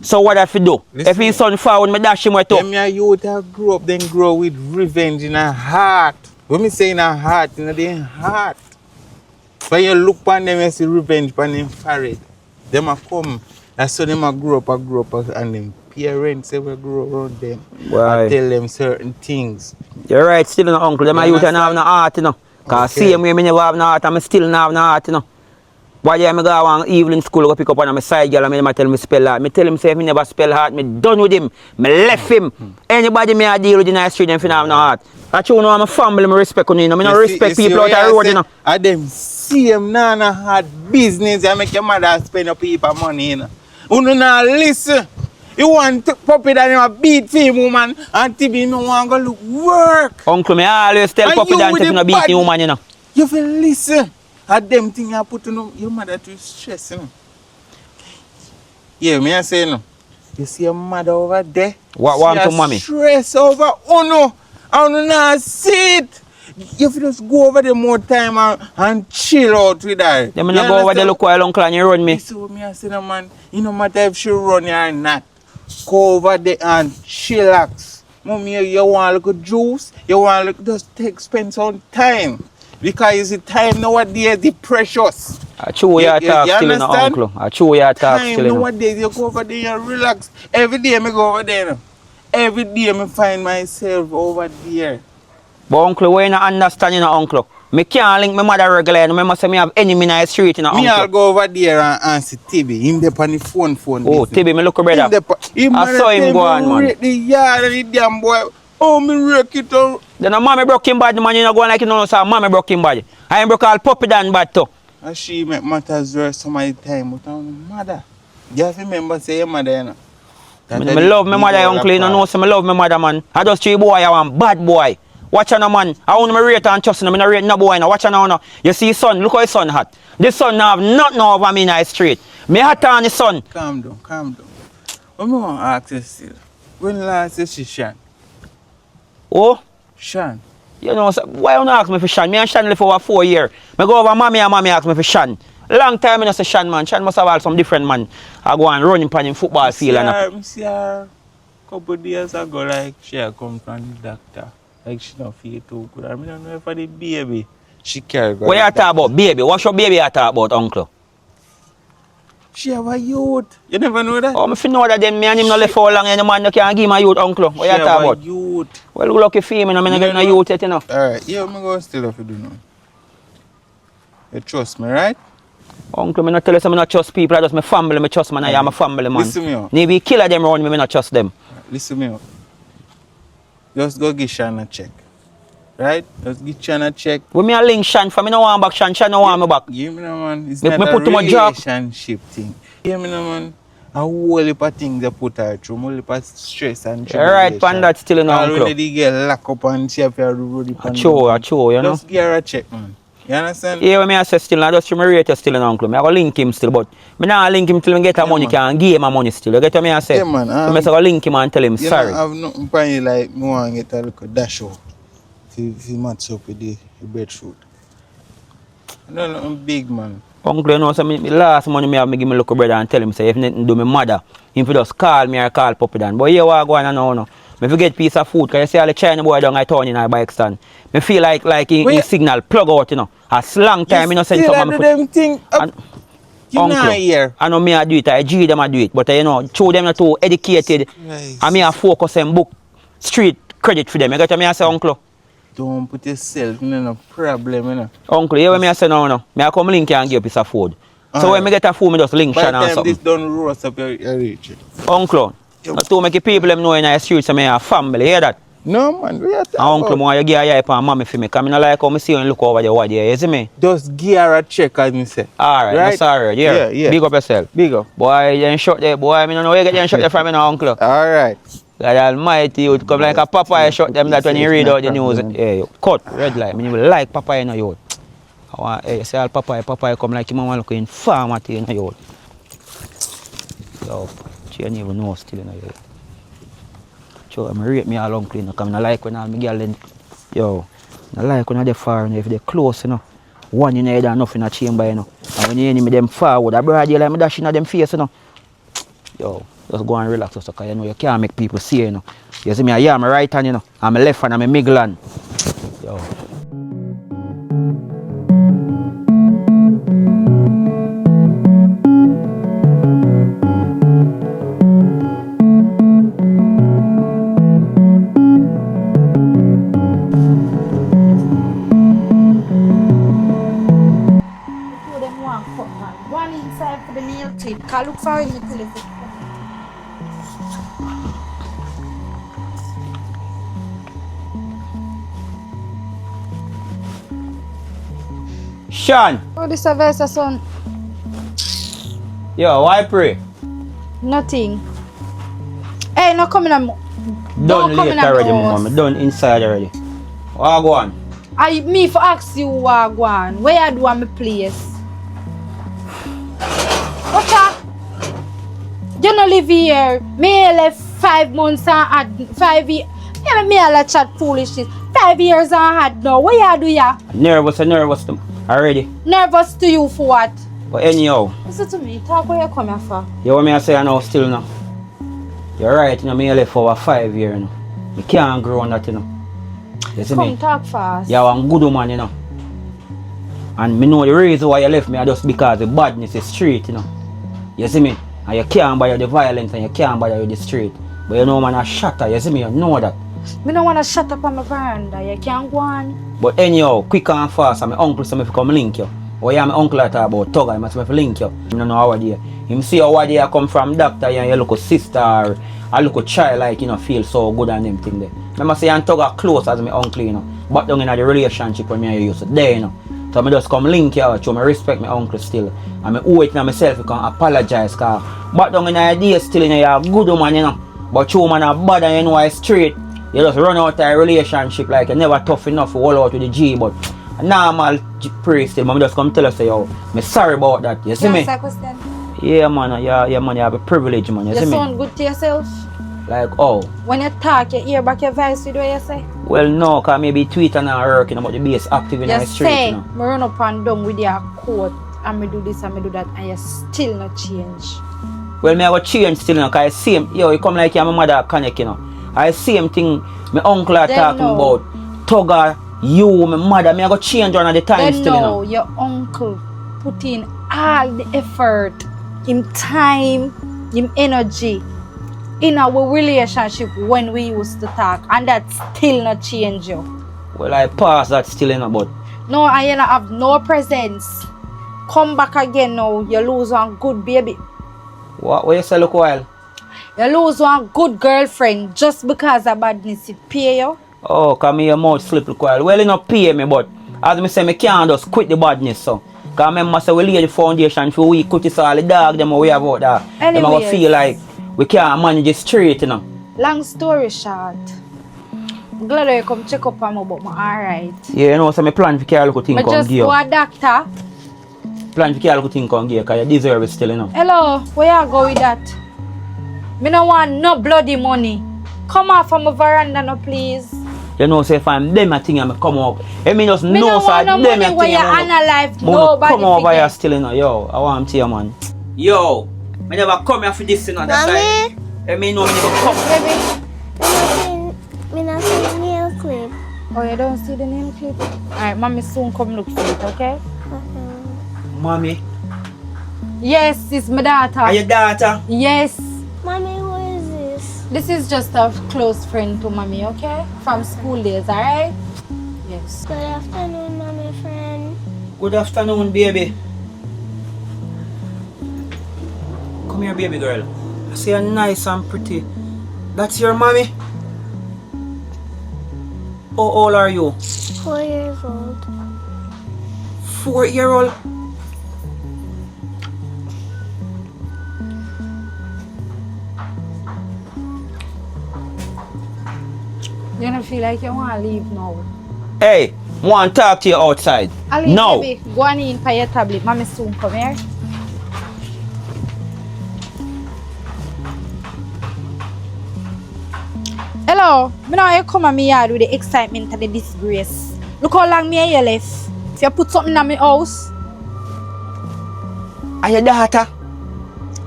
so what have you do? Listen, if his son forward, me dash him with them youth that grow up, then grow with revenge in a heart. When me say in a heart, in their heart. When you look upon them, you see revenge upon them forehead. Them a come. That's so them a grow up, and them parents ever grow around them. Why? And tell them certain things. You're right, still no uncle. Them youth don't have no heart, you know. Because same way me never have no heart, and me still not have no heart, you know. Why do I go one evening school, go pick up on my side girl, and me tell me spell heart. Me tell him say if me never spell heart, me done with him. Me left him. Anybody me a deal with in the street, them finna have no heart. I true know I'm a family, me respect you know. Me no respect people out the road, you know. And them same nana had business, and make your mother spend up people money, you know. You not listen. You want to puppy that you beat fame woman, and TB no want to go look work. Uncle, me always tell puppy that you no beat the woman, you know. You feel listen. And them thing you put on your mother to stress, you know. Yeah, me I say, you know. You see your mother over there? What to mommy? Stress over Uno. And not see it. You feel just go over there more time and chill out with her. Them not go over there look while uncle and you run me. You see what me I say, no, man? You no matter if she run you or not. Go over there and chillax. Mommy, you want a little juice? You want a little, just spend some time. Because it's time nowadays is precious. I chew your talk still in uncle. I chew your talk still in. Nowadays you go over there and relax. Every day I go over there. Every day I find myself over there. But uncle, why you not understand, you know, uncle? Me can't link my mother regularly. And I must say me have enemy in the street, you know, uncle. Me I'll go over there and see Tibi. Him there on the phone. Oh, Tibi, me look a brother. I saw him go on, man. The yard and the damn boy. Oh, me wreck it out. Then a mommy broke him bad, man. You know, go like you know, so mommy broke him bad. I ain't broke all puppy down bad too. And she make matters worse some of the time, but I'm mother. You have to remember say your mother, you know. Me love my mother, uncle, you know, so me love my mother, man. I just treat boy, I want bad boy. Watch out, man. I want me rate and trust him. I don't rate no boy. Now. Watch out now. You see, son, look how his son hot. This son now have nothing over me in the street. Me hot on the son. Calm down, calm down. What me want to ask you still? When last is she Shan? Oh? Shan? You know, so why you not ask me for Shan? Me and Shan live for over 4 years. Me go over mommy and mommy ask me for Shan. Long time I don't say Shan, man. Shan must have had some different man. I go and run in football field. I see her a couple of days ago, like she had come from the doctor. Like she don't feel too good. I mean, I don't know if for the baby she carry. What you talk about, baby? What's your baby you talk about, uncle? She have a youth. You never know that? Oh, if you know that then me and him not left for long, any man you can't give my youth, uncle. What you talk about? Youth. Well, look lucky for me, I'm not getting no youth yet, you know. Alright, yeah, I'm going to still have to do now. You trust me, right? Uncle, I not tell you I'm not trust people, I just my family, I trust man, I am a family man. Listen me out. If you kill them around me, I not trust them. Listen me out. Just go give Shan a check. Right? Just give Shan a check. When me a link Shan for me no want back Shan, Shan no want me back. Give me no man. It's Me not a put to my job. relationship thing. Give me no man. A whole heap of things they put her through. A whole heap of stress and Right, pan that still in uncle. Already get locked up and she have to roll the pan. Achoo, you know. Just give her a check, man. You understand? Yeah, when me I say still, I just rate you still in uncle. Me I go link him still, but me not link him till me get the money, can give him my money still. You get what me I say? Yeah, man. So me say go link him and tell him sorry. You know, I have nothing for you like me want to get a little dash out. If you match up with the breadfruit. No, nothing big, man. Uncle, you know, so me last money me have me give me local brother and tell him say if nothing do me mother, him fi just call me or call Puppy Dan. But here what I go on and now, no. Me forget piece of food, cause you see all the China boy down I turn in our bike stand. Me feel like in signal plug out, you know. A long time you know send someone for them thing up. You not here. I know me I do it, I G them I do it, but you know, show them not too educated. Nice. And me I focus and book street credit for them. You get what me I say, uncle? Don't put yourself in no problem, you know. Uncle, you hear what me I say now, no? Me I come link and give a piece of food. So when me get a food, me just link Shan and something. By the time this done roast up your reach. Uncle, not to make the people them know in the streets that me have family, hear that? No man, we are talking Uncle, more you give a yip and mommy for me, because I don't like how I see you and look over the word here, you see me? Just give her a check as me say. Alright, right? that's alright, yeah. Big up yourself. Big up. Boy, you ain't shot there, boy, I don't know where you get them shot there from me now, uncle. Alright. God almighty, you come like a Popeye shot them that when you read out the news. Hey, you cut, red light, I mean, you like Popeye in the youth. I want, hey, you say all Popeye come like him and look in farm at you in the youth. Yo, she ain't even know still in the youth. So I rate me all uncle, you know, because I like when all my girl then, yo, I like when they're far, you know, if they're close, you know, one in the head and nothing in a chamber, you know, and when you enemy them forward, I brother, you like me dashing at them face, you know, yo, just go and relax, because you know, you can't make people see, you know, you see me, I am my right hand, you know, and my left hand, and my middle hand, yo. I look for him to live. Shan! Oh, this is Versa son. Yo, why pray? Nothing. Hey, no coming on. Done late already, my mama. Done inside already. What go on? I me for ask you what go on. Where you do on my place? What's up? You no live here. Me left 5 months and had 5 years. Yeah, me all chat foolishness. 5 years and had now. What you do ya? Nervous already. Nervous to you for what? But anyhow. Listen to me. Talk where you come here for. You want me to say I know still now? You're right, you know, me left for over 5 years, you know. Me can't grow on that, you know. You see me? Come talk fast. You're a good woman, you know. And me know the reason why you left me is just because the badness is street, you know. You see me? And you can't buy the violence and you can't buy the street. But you know man a shatter, you see me? You know that. Me don't want to shut up on my veranda. You can't go on. But anyhow, quick and fast, and my uncle said me to come link you. Or yeah, my uncle talk about Tugger, I must me to link you. I don't know how they. Him see how they come from doctor and you look a sister or a look a child like you know feel so good and them thing there. I must say and Tugger close as my uncle, you know. But down in the relationship when me and you used to there, you know. So I just come link you out, so I respect my uncle still. And I owe it to myself to come apologize, because back down in the idea still, you know, you're a good woman, you know. But you man are bad and you know it's straight. You just run out of a relationship like you're never tough enough to hold out with the G, but a normal pray still. But I just come tell us, yo, I'm sorry about that, you see me? Question? Yeah man, you have a privilege, man, you see You me? sound good to yourself? Like, oh. When you talk, you hear back your voice with what you say? Well, no, because maybe Twitter not working about the base active in the street, say, you know. I run up and down with your coat and I do this and I do that and you still not change. Well, me I go change still, you know, because I see him, yo, you come like you're my mother connect, you know. I see him thing, my uncle are talking about, Tugger, you, my mother, me I go change one at the time Then still, you know. your uncle put in all the effort, him time, him energy in our relationship when we used to talk, and that still not change you. Well, I pass that still, you know, but... No, I you not have no presence. Come back again now, you lose one good baby. What you say, look while? You lose one good girlfriend just because of badness, it pay you. Oh, because me your mouth slip look while. Well, you not pay me, but as me say, me can't just quit the badness, so. Because I remember say we lay the foundation for we cut this all the dog, them away about that. Them I go feel like we can't manage it straight, you know. Long story short, I'm glad you come check up on me, but I'm alright. Yeah, you know, so me plan for carry a little thing I come just give go you. a doctor. Plan for carry a little thing come give, because you deserve it still, you know. Hello, where you go with that? Me no want no bloody money. Come off from my veranda no, please. You know, say if I'm them a thing, I come up. I mean, just Me know no so want no them money a when thing. you're alive. Nobody come over forget. here still, you know. Yo, I want to you, man. Yo, I never come here for this, you know. That's Mommy? I mean, no, I never come. Me not see the nail clip. Oh, you don't see the name clip? Alright, mommy soon come look for it, okay? Mommy, Yes, it's my daughter. are your daughter? Yes. Mommy, who is this? This is just a close friend to mommy, okay? From school days, alright? Yes. Good afternoon, mommy friend. Good afternoon, baby. Come here, baby girl. I see you're nice and pretty. That's your mommy? How old are you? 4 years old. 4-year-old? You don't feel like you want to leave now? Hey, want to talk to you outside. Ali, No. baby, go on in for your tablet. Mommy soon come here. Hello, me know you come at me yard with the excitement and the disgrace. Look how long me and you left. If you put something in my house, Are your daughter?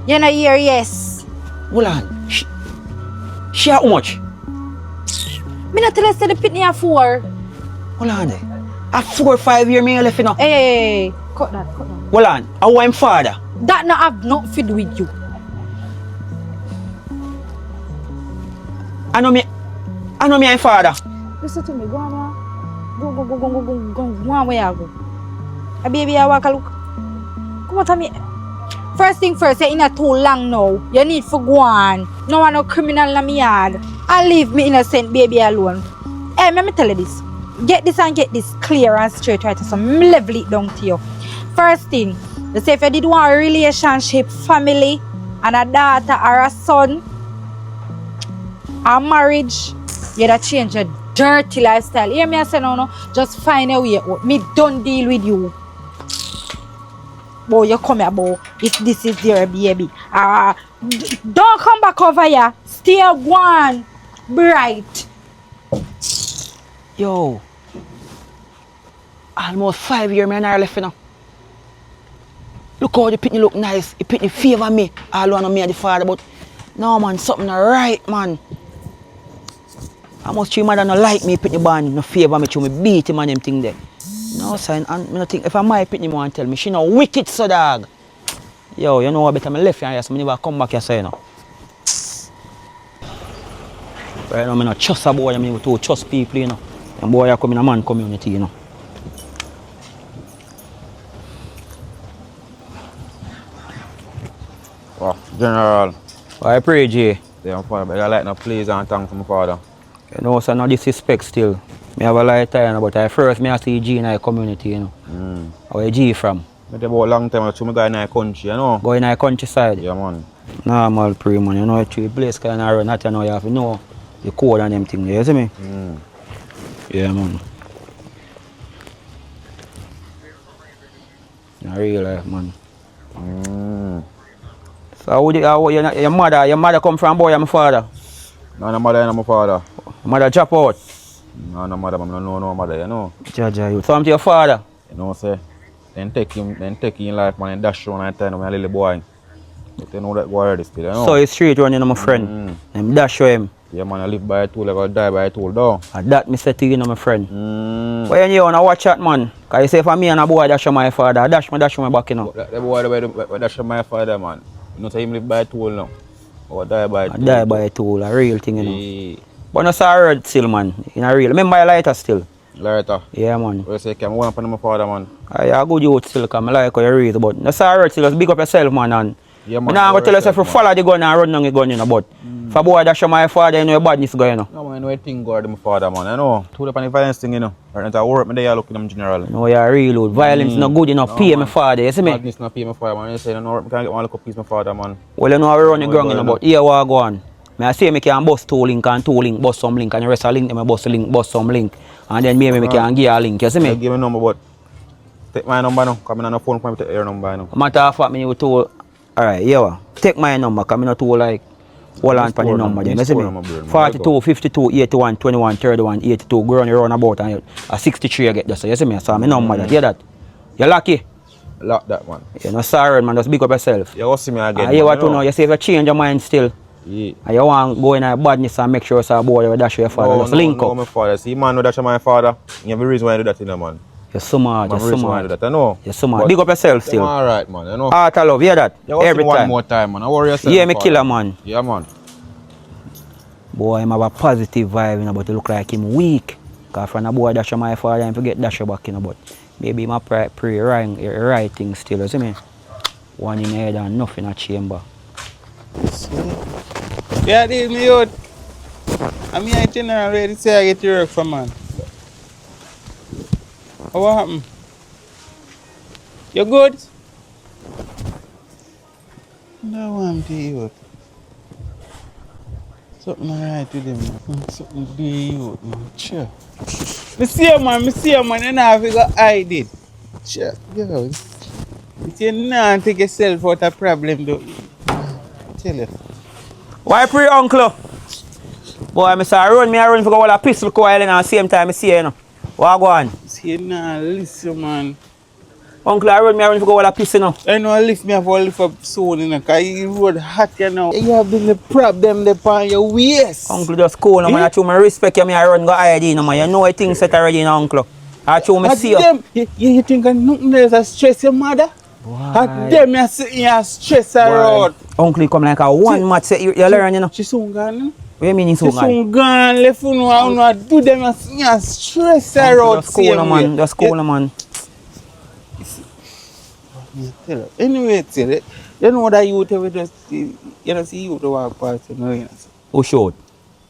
you know here, yes. Hold on. She how much? Me not tell you say the pitney are 4. Hold on there. At 4 or 5 years, me left, you know. Hey, cut that, cut that. Hold on. How I'm father? That not have nothing to do with you. I know me I'm father. Listen to me, go on, man. Go on where you go. A baby, I walk a look. Come on, tell me. First thing first, you're in a too long now. You need to go on. No one no criminal in my yard. And leave me innocent baby alone. Hey, let me tell you this. Get this and get this clear and straight right, so me level it down to you. First thing, you say if you did want a relationship, family, and a daughter or a son, a marriage, you gotta change your dirty lifestyle. Hear me I say no, just find a way out. Me don't deal with you. Boy, you come here, boy. If this is your baby. Don't come back over here. Stay one bright. Yo. Almost 5 years, man, I left, you know. Look how the pitney look nice. The pitney favor me. All one of me and the father, but no, man, something not right, man. I must your mother not like me, pitney band, no favor me, to me beat him and them thing there. No, son, and me not think, if I my pitney man tell me, she no wicked, so dog. Yo, you know what, better me left here, so I never come back here, so you know. Right now, I don't trust a boy, I mean, to trust people, you know. And boy, I come in a man community, you know. Oh, General. I pray, Jay. Yeah, I'm fine, but I like no please and thank for my father. You know, so no disrespect still. Me have a lifetime, but I first me I see G in the community, you know. Where G from? But about a long time ago, I go in the country, you know. Go in the countryside? Yeah, man. Normal pre man, you know, a tree place kind of run, not you know, you have to know the code and them things, you see me? Yeah, man. In real life, man. So how your mother come from boy and my father? No, no mother and my father. Mother drop out? No mother, I don't know no mother, you know. Jaja, you come to your father? You know, say, then take him in life, man, and dash around and time, I'm a little boy. But you know that boy already still, you know. So he's straight running, my friend. Them dash with him. Yeah, man, I live by a tool, I die by a tool, though. And that me say to you, my friend. But you wanna watch that, man? Because you say for me and a boy dash my father, dash my back, you know. That boy dash my father, man. You know, say him live by a tool now. Or die by a tool. Die by a tool, a real thing, you know. Yeah. But no saw Wrld still, man. In a real. Remember your lighter still? Lighter? Yeah, man. You say, I'm one up on my father, man. I good youth still, because I like how you raise, but no saw Wrld still, just big up yourself, man. And yeah, man. I'm going to tell you if you follow the gun and run down the gun, you know, but if a boy dash my father, you know your badness go, you know. No, man, I know a thing God my father, man. I know. Told up on the violence thing, you know. Right now, I work me there looking at them general. No, you're real old. Violence not good enough. No, pay my father, you see me? Badness not pay my father, man. You say, no, I can't get one look up piece my father, man. Well, you know how we run the ground, you know, but here what go on. I say I can bust 2 link and 2 link, bust some link, and the rest of link, I bust a link, bust some link. And then maybe I can give a link, you see me? Give me a number, but take my number now, because I'm not on the phone for me to take your number now. Matter of fact, you told, alright, yeah, take my number, because I'm not told like, hold on for the number then, you see me? 42, 52, 81, 21, 31, 82, go around about and a 63 you get there, so you see me? So my number that, hear that? You lucky? Lock that, man. You know, sorry, man, just big up yourself. You will see me again, and you want to know, you say if you change your mind still, yeah. And you want to go in a badness and make sure it's a boy that dash your father. Just link up. No, my father. See, man, no dash my father. You have a reason why I do that, you know, man. You're so mad, you're so mad. I know. You're so mad. Big up yourself still. Alright, man, you know. Heart of love, hear that? Every time. One more time, man. I worry yourself. Yeah, me killer, man. Yeah, man. Boy, him have a positive vibe, you know, but he look like him weak. Because from a boy dash my father, and forget dash back, you know, but maybe him pray right thing still, you see me? One in the head and nothing in a chamber. Yeah, this me out. I mean, I general ready to say I get to work for man. What happened? You good? No one to you. Something alright with them, man. Something to you, man. Sure. Me see you, man. You know how you go hide it. Sure. Yo. You say, nah, take yourself out of problem, though. Tell you. Why pray, uncle? Boy, I say I run for go all a pistol coil and at the same time I see you know. What go on? See, nah, listen, man. Uncle, I run for go all a pistol now. I know I lift me up all lift up soon, you know, because the road hot, you know. You have been the problem upon your waist. Uncle, just cool, no, man. I show me respect you, I run go hide in, man. You know I think set already, uncle. I show me see you. You think nothing else has stress your mother? At them you see you stress her out. Uncle, you come like a one match, you learn, you know. She soon gone, you know? What do you mean he's so gone? She soon gone, left you know, do them you stress her out. Just cool, man. Just cool, man. Tell her. Anyway, tell it. You know that youth ever just, you know, see youth walk past, you know. Who showed?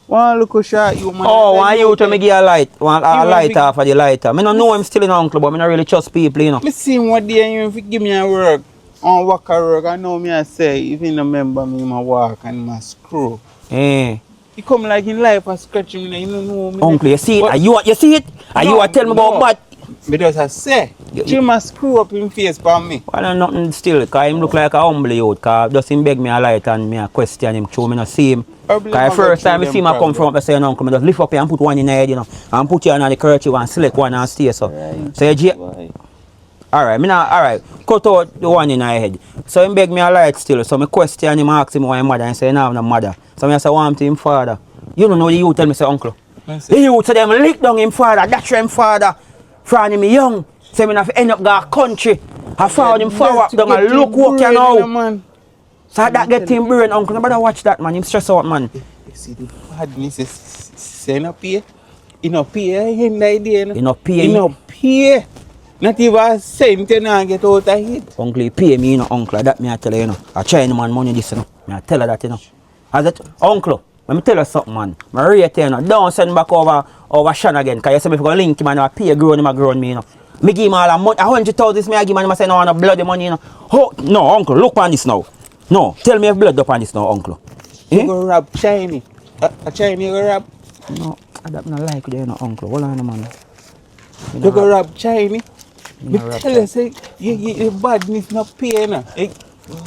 One look how short you, man. Oh, one youth to me give a light. One a light off of the lighter. I don't know him still in uncle, but I don't really trust people, you know. I see him one day and you give me a work. On walk a work, I know me I say, if you don't remember me, I walk and I screw. Eh. He come like in life and scratch me, you don't know me. Uncle, you see it? Are you see it? Are you tell me about bad? Because I say, you must screw up in face for me. Well, I'm nothing still, because him look like a humble youth, because just him beg me a light and me a question him, show me not see him. Because first time I see him I come from, I say, uncle, I just lift up here and put one in the head, you know, and put you on the kerchief and select one and stay, so. Right. So you alright, cut out the one in the head. So him beg me a light still, so I question him, ask him why his mother, and say, no, I'm not mother. So I say, want him father. You don't know the youth tell me, say, uncle. The youth say them lick down him father, that's him father. From him young, say me have to end up go country. I found him forward down and look what you know. So that get him brain, uncle. Nobody watch that, man. Him stress out, man. You see the badness is saying up here. You know, pay in the idea. You know, pay. You know, pay. Not even a cent you know get out of it. Uncle, you pay me, you know, uncle. That me I tell you, you know. I try no man money this, you know. Me I tell her that, you know. As it, uncle, Let me tell you something, man. I rate you, don't send back over Shan again. Because you say if you go link him and I pay grown him a grown me, you know. Me give him all the money, 100,000 me I give him and I say no, I want bloody money, you know. Oh, no, uncle, look on this now. No, tell me if blood up on this now, uncle. You go rob Chinese. A Chinese you go rob? No, I don't like you, you know, uncle. Hold on, man. You go rob Chinese? Me rob tell you, say, your badness not pay, you know.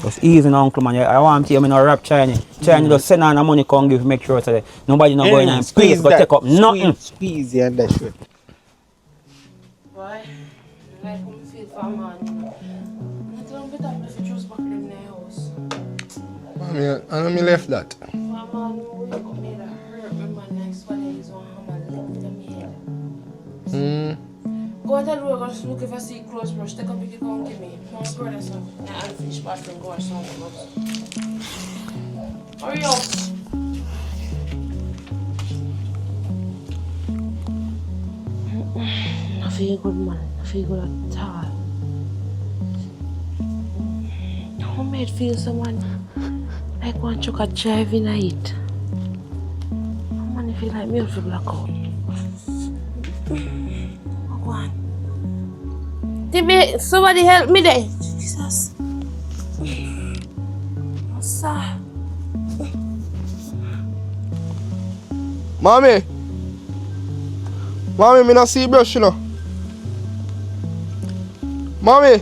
Just easy now, uncle, man. I want to hear me no rap Chinese. Chinese just send on the money, come give, make sure so nobody not going and please go take up nothing. Squeeze you and that shit. Why? Like how me feel for a man, you know. I tell him better if you just back them in their house. Mommy, I know me left that. For a man who wake up me that hurt me, man, like somebody is on hammer left in my head. Go and tell Roy, just look if I see clothes brush, take a picture, come give me. My brother, so I unfinished bathroom, go or something. Hurry up. I feel good, man. I feel good at all. How may it feel someone like one chuck a drive in a heat? Man, I feel like me feel black out. Go on. Timmy, somebody help me there. Jesus. Sir. Mommy! Mommy, me not see brush, you know. Mommy!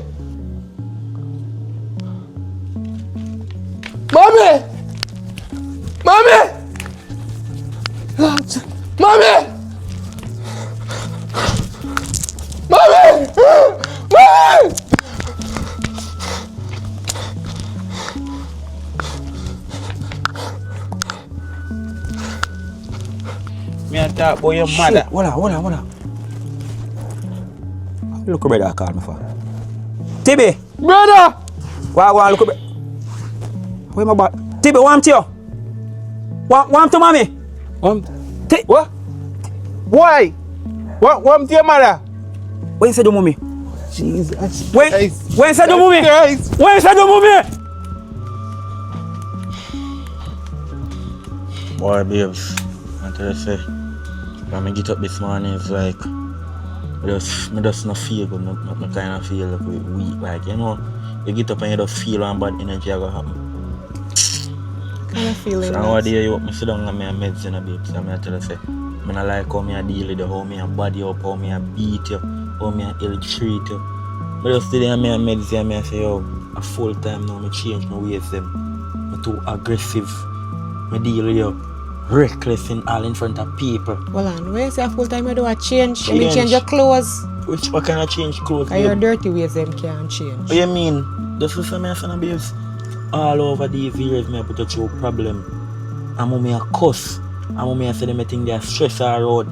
Mommy! Mommy! Mommy! Mommy! Mommy! Me a talk about your mother. Hold on. Look who brother call me for. Tibi! Brother! Why look who where my bad? Tibi, want you? Want to mommy? What? Why? What your mother? When you say do mommy? Jesus. When you say do mommy? When you say do mommy? Boy, babes, I tell you say, when I get up this morning, it's like, I just not feel good, I kind of feel like weak, like, you know, you get up and you just feel one bad energy going to happen. Kind of feeling So nowadays, you want me sit down and I meds in a bit, so I tell you say, I don't like how I deal with you, how I body up, how I beat you, how I ill treat you. But just today, I meds and I say, yo, a full time now, I change my ways, I'm too aggressive, I deal with you. Reckless in all in front of people. Well, and when you say a full time, you do a change. You mean change your clothes. What kind of change clothes? And your dirty ways them can't change. What you mean? This is something I babes. All over these years, I put a true problem. I'm on a cuss. I'm on a say them think they stress all out.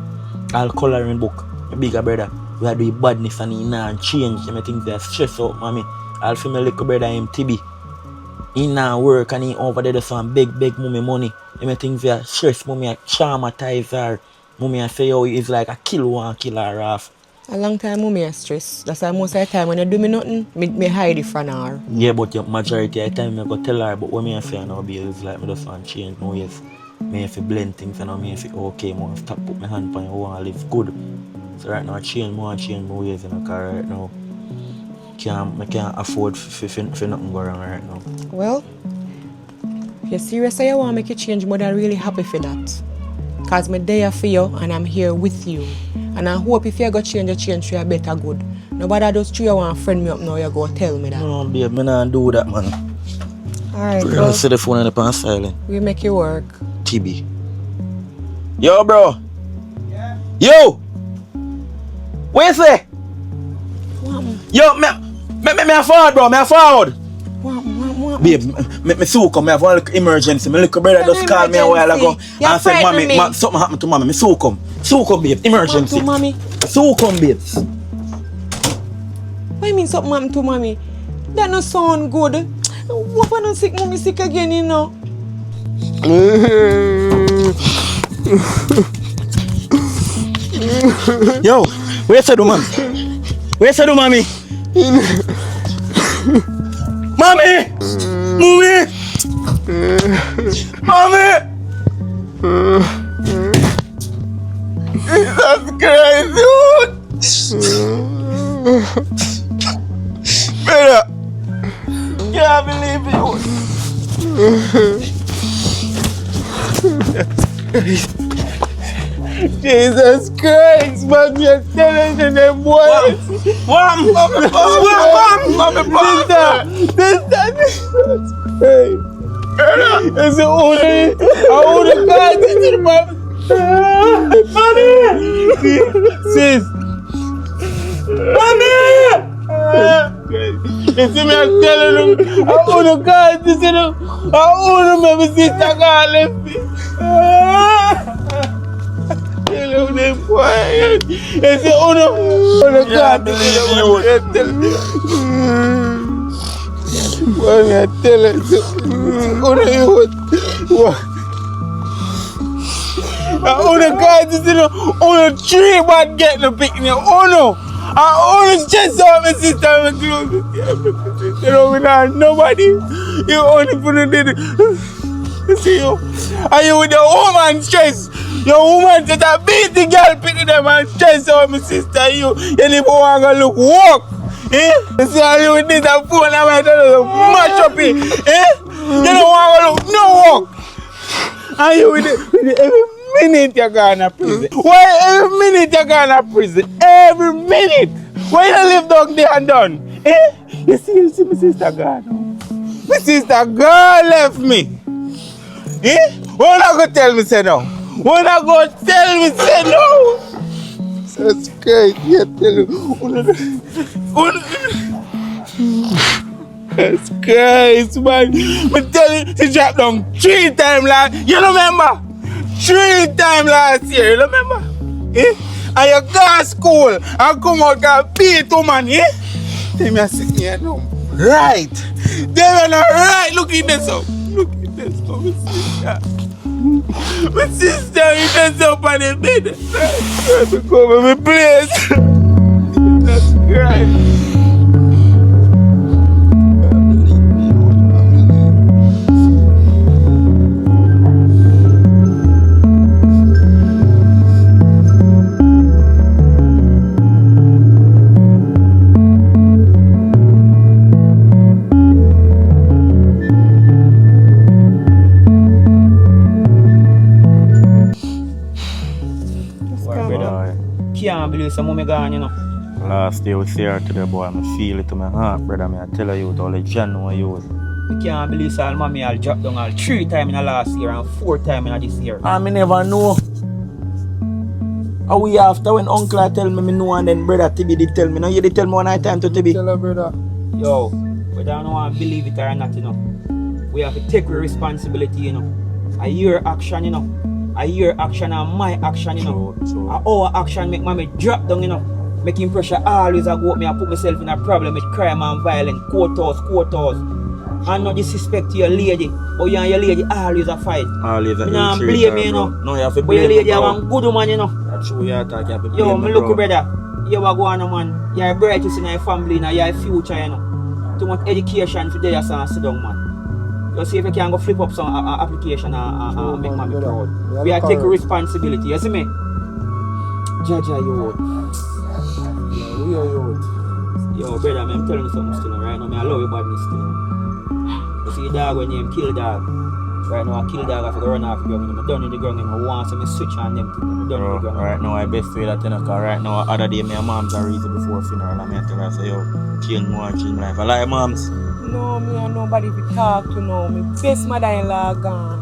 All coloring book. My bigger brother, we are doing badness and he not change. I think they stress out, mommy. I'll feel my little brother him TB. He not work and he over there does some big mommy money. I think they are stress, mommy are traumatize her. Mommy I say, oh, it's like a kill her off. A long time, mommy is stressed. That's why most of the time when you do me nothing, me hide it from her. Yeah, but the majority of the time I go tell her, but when I say now, it's like I just want to change my ways. I have to blend things and I have to okay, I want to stop put my hand on you, I want to live good. So right now I want to change my ways in the car right now. I can't afford for nothing go wrong right now. Well, if you're serious and you want to make a change, I'm really happy for that. Because I'm there for you and I'm here with you. And I hope if you go change for a better good. Nobody does true you want to friend me up now, you go tell me that. No, babe, I don't do that, man. Alright, Bro, well, set the phone on silent. we make it work. TB. Yo, bro. Yeah. Yo! What you say? Yo, me forward, bro. Me forward. Babe, me so come. Me have one emergency. My little brother just called me a while ago and said, "Mommy, something happened to mommy." Me so come. So come, babe. Emergency. To mommy. So come, babe. What do you mean something happened to mommy? That no sound good. What if I don't sick mommy sick again, you know? Yo, where's the mommy? Where's the mommy? Mommy! Mommy! Mommy! Jesus Christ, dude! Brother, can't believe it. Jesus Christ, man, you're telling them boys. Wham! Hey. It's the only guy that's in my Mommy! Sis! Mommy! You see me, I'm telling them, I own a car, this is I own my sister car left me. Tell them, boy. You see, own a car, this is Boy, I tell you, own a youth. I own a car, this is own a tree, but get the picnic. Oh no! I own a chest of my sister and clothes. You know, without nobody. You only put it in. You see you? Are you with the woman stress? Your woman just a beat the girl picking them and stress out my sister. You never want to look walk. Eh? You see, are you with this phone? I'm going to mash up it. Eh? You don't want to look no walk. Are you with it? Every minute you're going to prison. Why every minute you're going to prison? Every minute. Why you live down there and done? Eh? You see my sister gone. My sister gone left me. Eh? What not going to tell me say no? What not going to tell me say no? That's great. You tell you. That's crazy, man. I tell you, she dropped down 3 times last. You remember? 3 times last year. You remember? Eh? And you go to school and come out and beat woman, eh? Tell me I sit here now. Right. They were not right. Look at this up. Look at this up, my sister. My sister, you just up on the bed. Try to cover my place. That's great. Can't believe some mommy gone, you know. Last day we see her today, boy. I feel it to my heart, brother. I tell you, all the genuine use. I can't believe some mommy I'll drop down all 3 times in the last year and 4 times in this year. I never know. A week after when uncle tell me know and then brother Tibi did tell me. Now you did tell me one night time to Tibi. Tell her, brother. Yo, whether I don't want to believe it or not, you know. We have to take responsibility, you know. A your action, you know. A your action and my action, you know. Our action make mommy drop down, you know. Making pressure always I go up me and put myself in a problem with crime and violence, courthouse. And not disrespect to your lady, but you and your lady always a fight. Always a you know, blame me, you know. No, you have to but blame your lady me, is one good woman, you know. That's true, you have to blame yo, me, me look, brother. You are going on, man. You're brightest in your family, and your future, you know. Too much education for there, so sit down, man. You see if you can go flip up some application and make mommy proud. We are taking responsibility, you see me? Jaja, you. We are you. Yo, brother, I'm telling you something still right now. I love you badness still. You see your dog when you kill dog. Right now I kill dog, I have to run off the ground. I'm done in the ground and I want some switch on them things. I'm done in the ground. Right now I best way that you know, cause right now other day my mom's are reason before funeral and I tell her say yo, change more and change my life. I like moms. No, me and nobody to talk to now. My best mother-in-law gone.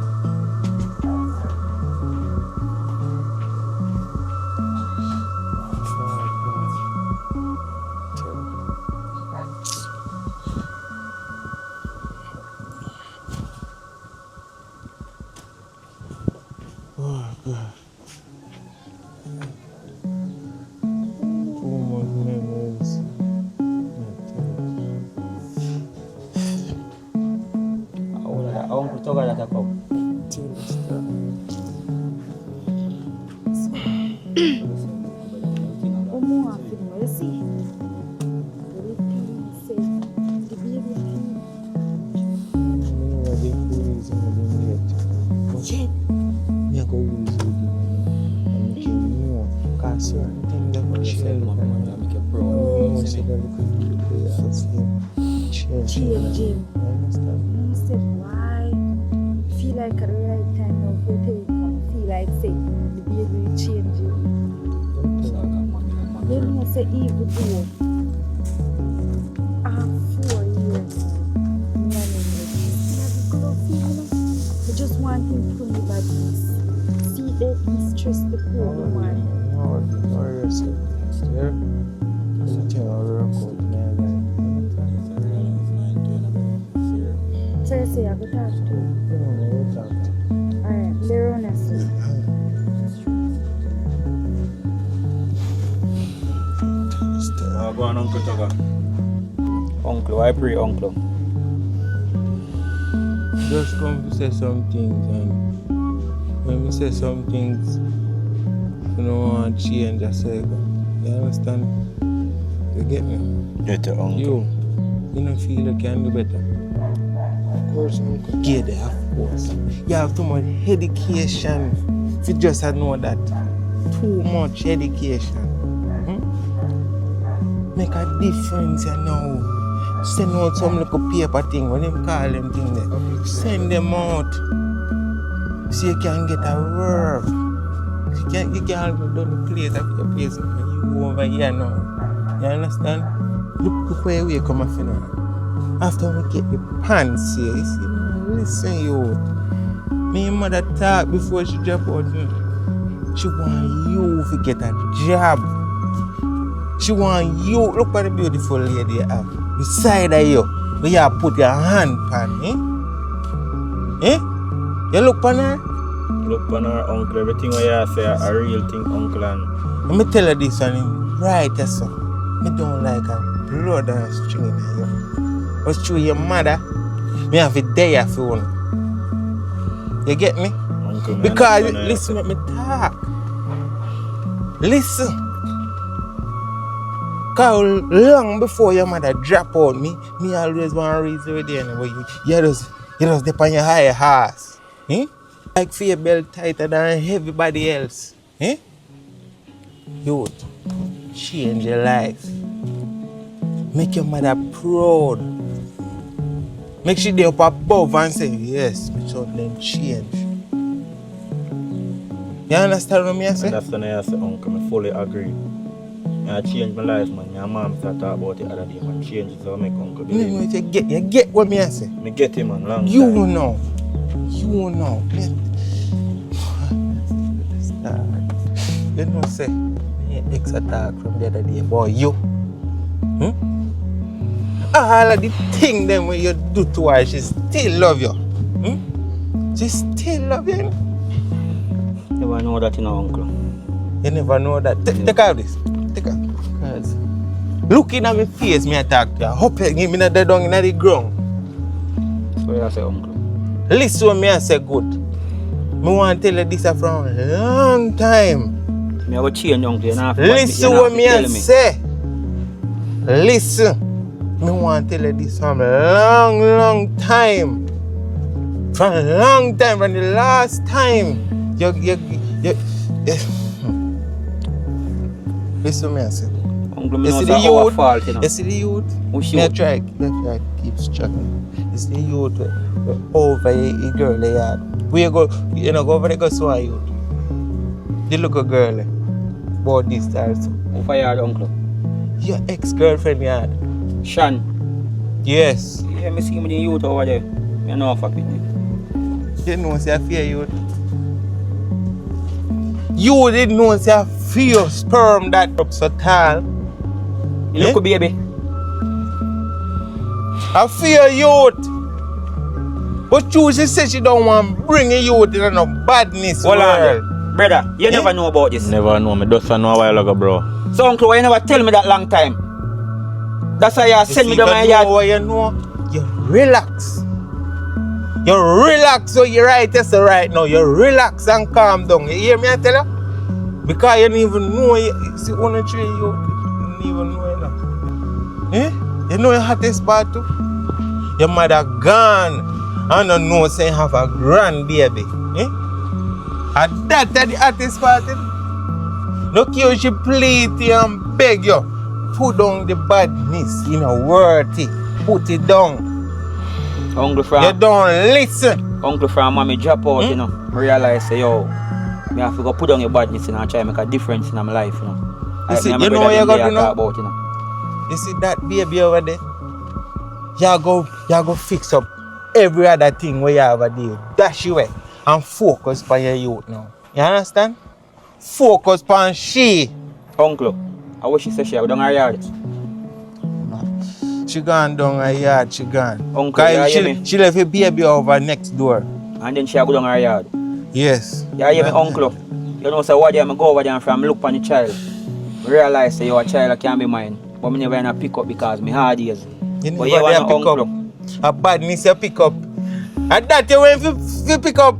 certain things that will change. Make you proud. Most of them could do the way I see change. Change him. You understand? I said, why? Feel like at the right time now for you to come. Feel like say the baby will change you. Then you say evil do. I'm 4 years now. I just want him to live at peace. See that he stress the poor woman. No, don't worry yourself. There. Everything will work out, man. So you say I go talk to you. We'll talk to you. Alright, later on I see. Go on, Uncle Toga. Uncle, why pray, Uncle? Just come to say some things, and when we say some things, you don't want to change a second. You understand? You get me? Get your uncle. You don't feel you can do better. Of course, uncle. Get there, of course. You have too much education. If you just know that. Too much education. Make a difference, you know. Send out some little paper thing, when them call them thing there. Send them out. So you can get a work. You can't go down the place of your place and you over here now. You understand? Look where we come from now. After we get the pants here, you see, listen you. Me and mother talk before she drop out. She want you to get a job. She want you, look at the beautiful lady you have. Beside of you, where you have put your hand on, eh? You look on her? Look on her, uncle. Everything what you say a real thing, uncle. And Let me tell you this one, right, son. Me don't like a blood and string in you. But through your mother, me have a day for one. You get me? uncle, Because, listen, let me talk. Listen. Because long before your mother drop out me always want to reason with you anyway. You just dip on your higher horse. Like for your belt tighter than everybody else. Youth, change your life. Make your mother proud. Make sure they up above and say, yes, my son then change. You understand what I say? that's when I say, uncle, I fully agree. I changed my life, man. My mom started talking about it the other day, man. Change is how I make uncle believe. You get what me I say? Me get him, man, long You time. know. You know. You know, say, me ex attack from the other day, boy, you. All of the things them when you do to her, she still love you. She still love you. You never know that, uncle. You never know that. Take out this. Take out. Yes. Looking at my face, me attack you. Hope you give me that down in the ground. So you say, uncle. Listen to me and say good. Me want to tell you this from a long time. Me have a change, uncle. You not have to Listen what me and say. Listen. Me want to tell you this from a long time. From a long time, from the last time. Listen to me and say. Uncle, me know it's our fault, You see the youth? Me try keep struggling. You see the youth over a girl they had. We go, go over there go so are youth. The little girl, about this stars. Who fired, uncle? Your ex-girlfriend you had. Shan. Yes. Yeah, me see him with the youth over there. Me know fuck with me. You know say I fear youth. You didn't know say I fear sperm that up so tall. You look, baby. I fear youth. But you she said she don't want to bring a youth in no badness. Hold world. on, brother. You never know about this. Never know. Me just know a while ago, bro. So, uncle, why you never tell me that long time? That's why you send me down my yard. You know, you relax. You relax so you right yes right now. You relax and calm down. You hear me I tell you? Because you don't even know you see one or three you don't even know enough. You know your hottest part too? Your mother gone. I don't know say you have a grand baby. And that's the hottest part. Look you, she plead to you and beg you. Put down the badness, you know, worthy. Put it down. Uncle from You don't listen. Uncle from mommy drop out, you know. I realize say yo, me have to go put down your badness and try to make a difference in my life, you know. You see, me and my you know brother what you them got to there know? talk about, you know. You see that baby over there? You go fix up every other thing where you have a deal. Dash you away and focus on your youth now. You understand? Focus on she. Uncle, I wish she said she have done her yard. She gone down her yard, she gone. Uncle, you hear me? She left a baby over next door. And then she have go down her yard. Yes. You hear me, uncle? You know, so what I go over there and from look on the child. I realize say you're a child that can't be mine. But I never gonna pick up because my hard years. You But never you want pick uncle. up. A badness you pick up. And that you went to pick up.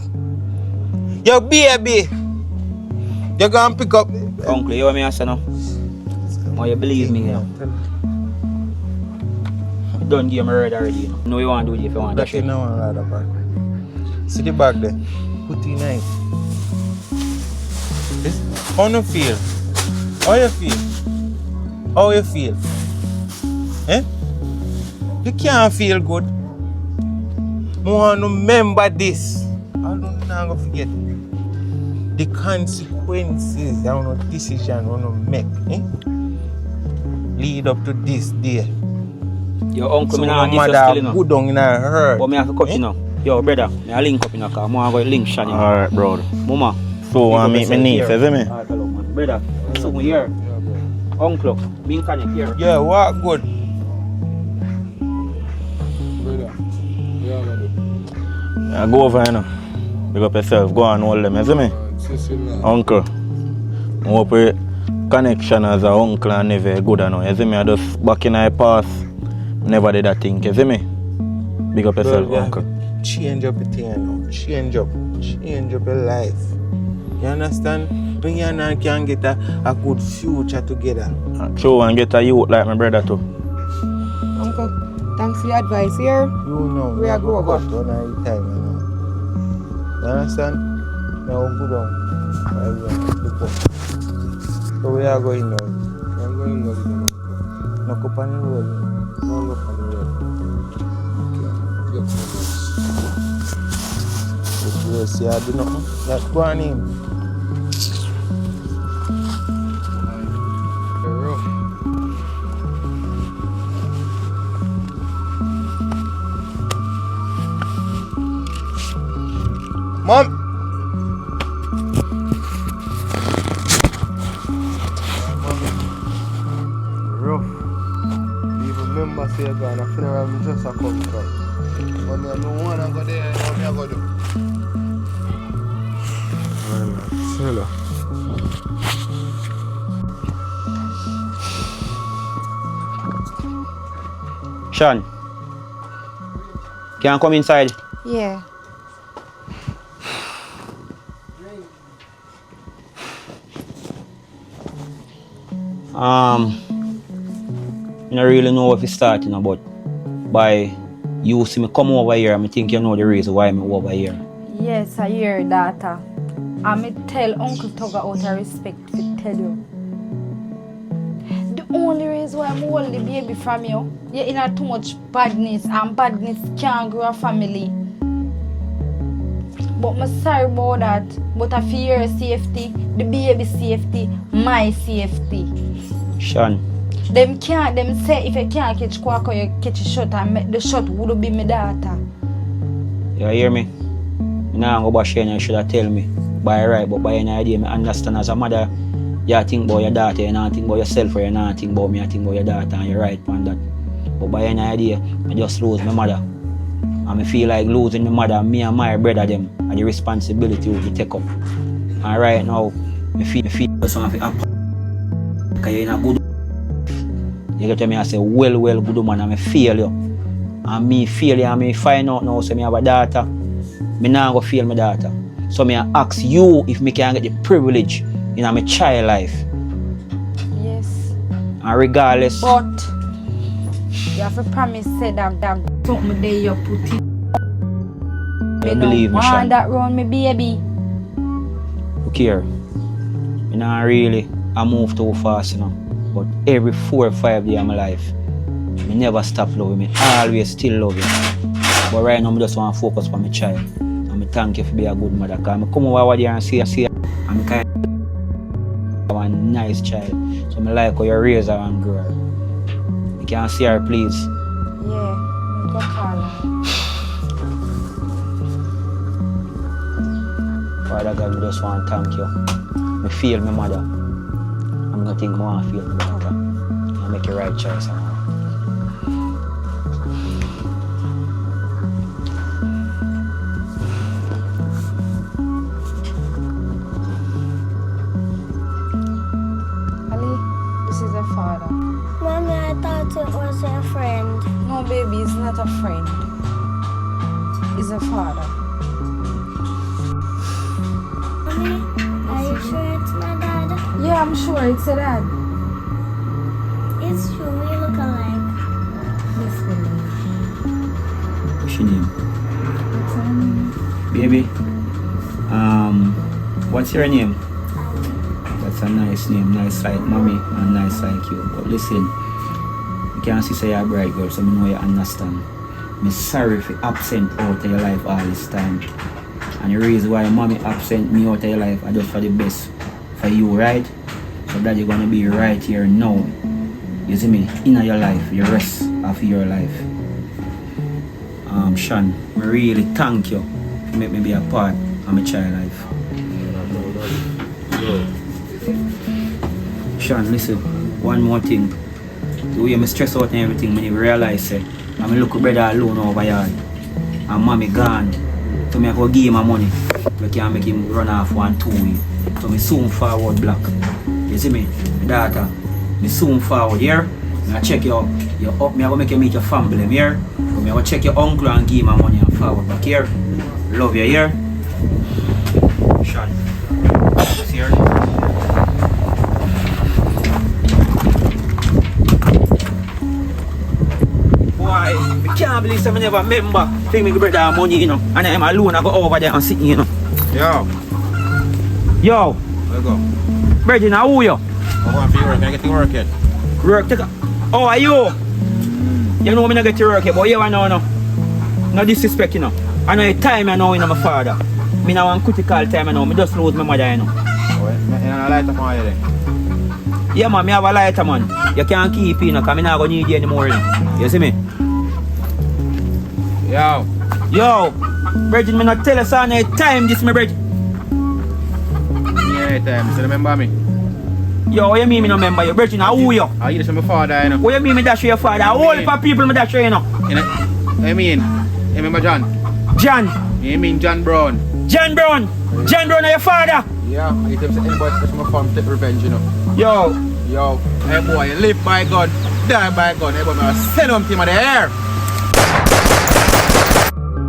Your baby. You gonna pick up. Uncle, you want me to say no? Or you believe me, you know? You done give me red already, you know. You know you want to do it if you want to That you know one rather bag. See the bag there? Put it in it. How you feel? How you feel? How you feel? Eh? You can't feel good. I want to remember this. I don't know forget the consequences of the decision I want to make. Eh? Lead up to this day. Your uncle, So me my nah this mother still, you know. good down in her hurt. But me have to cut, you know. Yo, brother, me a link up, you know, because I go link shot, you know. Alright, bro. Mama. So I meet my niece, you see me? Alright, hello, man. Brother, so me here. Uncle, being connect here. Yeah, what good? Yeah, go over, you know. Pick up yourself, go and hold them, you see me? Uncle. I hope your connection as an uncle and never good, you know. You see me? I just back in my past, never did that thing, you see me? Big up yourself, Well, yeah. uncle. Change up your thing now. Change up your life. You understand? When you and I can get a good future together. True, and get a youth like my brother too. Uncle, thanks for your advice here. You know, We are go over. cut one at a time, you know. You understand? Now go down. So we are going now. I'm going now. Knock up on the road. Knock up on the road. If you see I do nothing, that's going in. Mom! Rough. Even remember say you're going to funeral, me just a come from. But me I don't want to go there, what me I go do? Hello. Sean, can you come inside? Yeah. I don't really know if it's starting about by you see me come over here, I think you know the reason why I'm over here. Yes, I hear that. And me tell Uncle Tugger out of respect to tell you. The only reason why I'm holding the baby from you, you're in too much badness and badness can't grow a family. But I'm sorry about that. But I fear your safety, the baby safety, my safety. Sean, Them say if you can't catch Quaco, you catch a shot and make the shot would be my daughter. you hear me? I don't go bash you and you should have tell me. By right, but by any idea, I understand as a mother, you think about your daughter, you don't think about yourself, or you don't think about me, I think about your daughter, and you're right on that. But by any idea, I just lose my mother. And I feel like losing my mother, me and my brother them, and the responsibility will be take up. And right now, I feel something happen. Because you're in a good. You get to me, I say, well, good woman, and I feel you. And me feel you, and me find out now, so me have a daughter. Me not go feel my daughter. So me ask you if me can get the privilege in my child life. Yes. And regardless. But you have to promise say that something there you put it. You believe me, Sean. that round me baby. Look here. Me not really I move too fast, you know. But every 4 or 5 days of my life, I never stop loving me. I always still love you. But right now, I just want to focus on my child. And I thank you for being a good mother. Because I come over here and see I'm kind of a nice child. So I like how you raise her and grow her. You can see her, please. Yeah, go call her. Father God, I just want to thank you. I feel my mother. I'm going to think I want to feel my daughter. I make the right choice. Ali, this is your father. Mommy, I thought it was your friend. No, baby, he's not a friend. He's a father. Mommy, are you sure it's my dad? Yeah, I'm sure it's a dad. It's true, we look alike. Yes, baby. What's your name? What's her name? Baby, what's your name? That's a nice name, nice like mommy and nice like you. But listen, you can't see you're a bright girl, so I know you understand. I'm sorry for absent out of your life all this time. And the reason why mommy absent me out of your life are just for the best for you, right? So that you're gonna be right here now. You see me, in your life, the rest of your life. Sean, I really thank you for making me be a part of my child life. Sean, listen, one more thing. The way I stress out and everything, when you realize it, I'm a little brother alone over here. And mommy gone. So I go give him my money. We can make him run off 1-2 weeks. So I soon forward black. You see me? My daughter, I soon forward here. I check you up. I go make you meet your family here. I go check your uncle and give him my money and forward back here. Love you here. Sean. This here. Boy, I can't believe I never remember taking my brother money, you know. And I'm alone, I go over there and sit, you know. Yo, Yo, where go? Bridget, how are you? I'm going for work. Can I get to work yet? Work, take a... Oh, are you? You know me not get to work yet, but you know, no disrespect, you know. I know the time I know, you know, my father. Me now one critical time I know, me just lose my mother, you know. Oh, you have a lighter for you then? Yeah, man, me have a lighter, man. You can't keep it, you know, because I not going to need you anymore, you know. You see me? Yo. Yo, Bridget, me not tell us on the time this, my Bridget. Yeah, time. So remember me? Yo, what you mean me no remember you? Bridget, how are you? I used to my father, you know. What you mean me dash your father? How old for people me dash you know? I mean, you remember John? John. You mean John Brown? John Brown. John Brown are your father? Yeah, I get him to anybody special my farm take revenge, you know. Yo, Hey boy, you live by God, die by God. Hey boy, I send him to him in the air.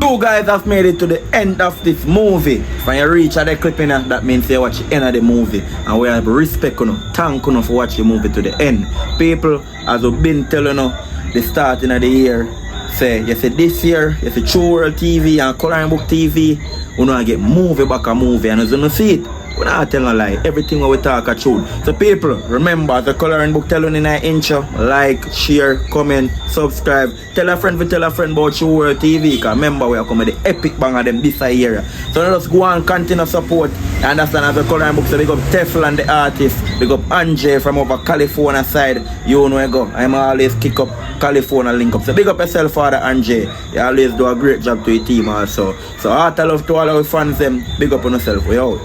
You guys have made it to the end of this movie. When you reach at the clipping, that means you watch the end of the movie. And we have respect you, thank you for watching the movie to the end. People, as we've been telling you, the starting of the year, say, you see this year, you see True World TV and Coloring Book TV, we don't get movie back a movie. And as you see it, we're not telling a lie. Everything we talk is true. So people, remember the Coloring Book telling in our intro, like, share, comment, subscribe. Tell a friend about True World TV. Because remember we are coming the epic bang of them this year. So let us go and continue support. You understand as the Coloring Book, so big up Teflon the artist. Big up Andre from over California side. You know where I go. I'm always kick up California link up. So big up yourself, Father Andre. You always do a great job to your team also. So heart love to all our fans them. Big up on yourself. We out.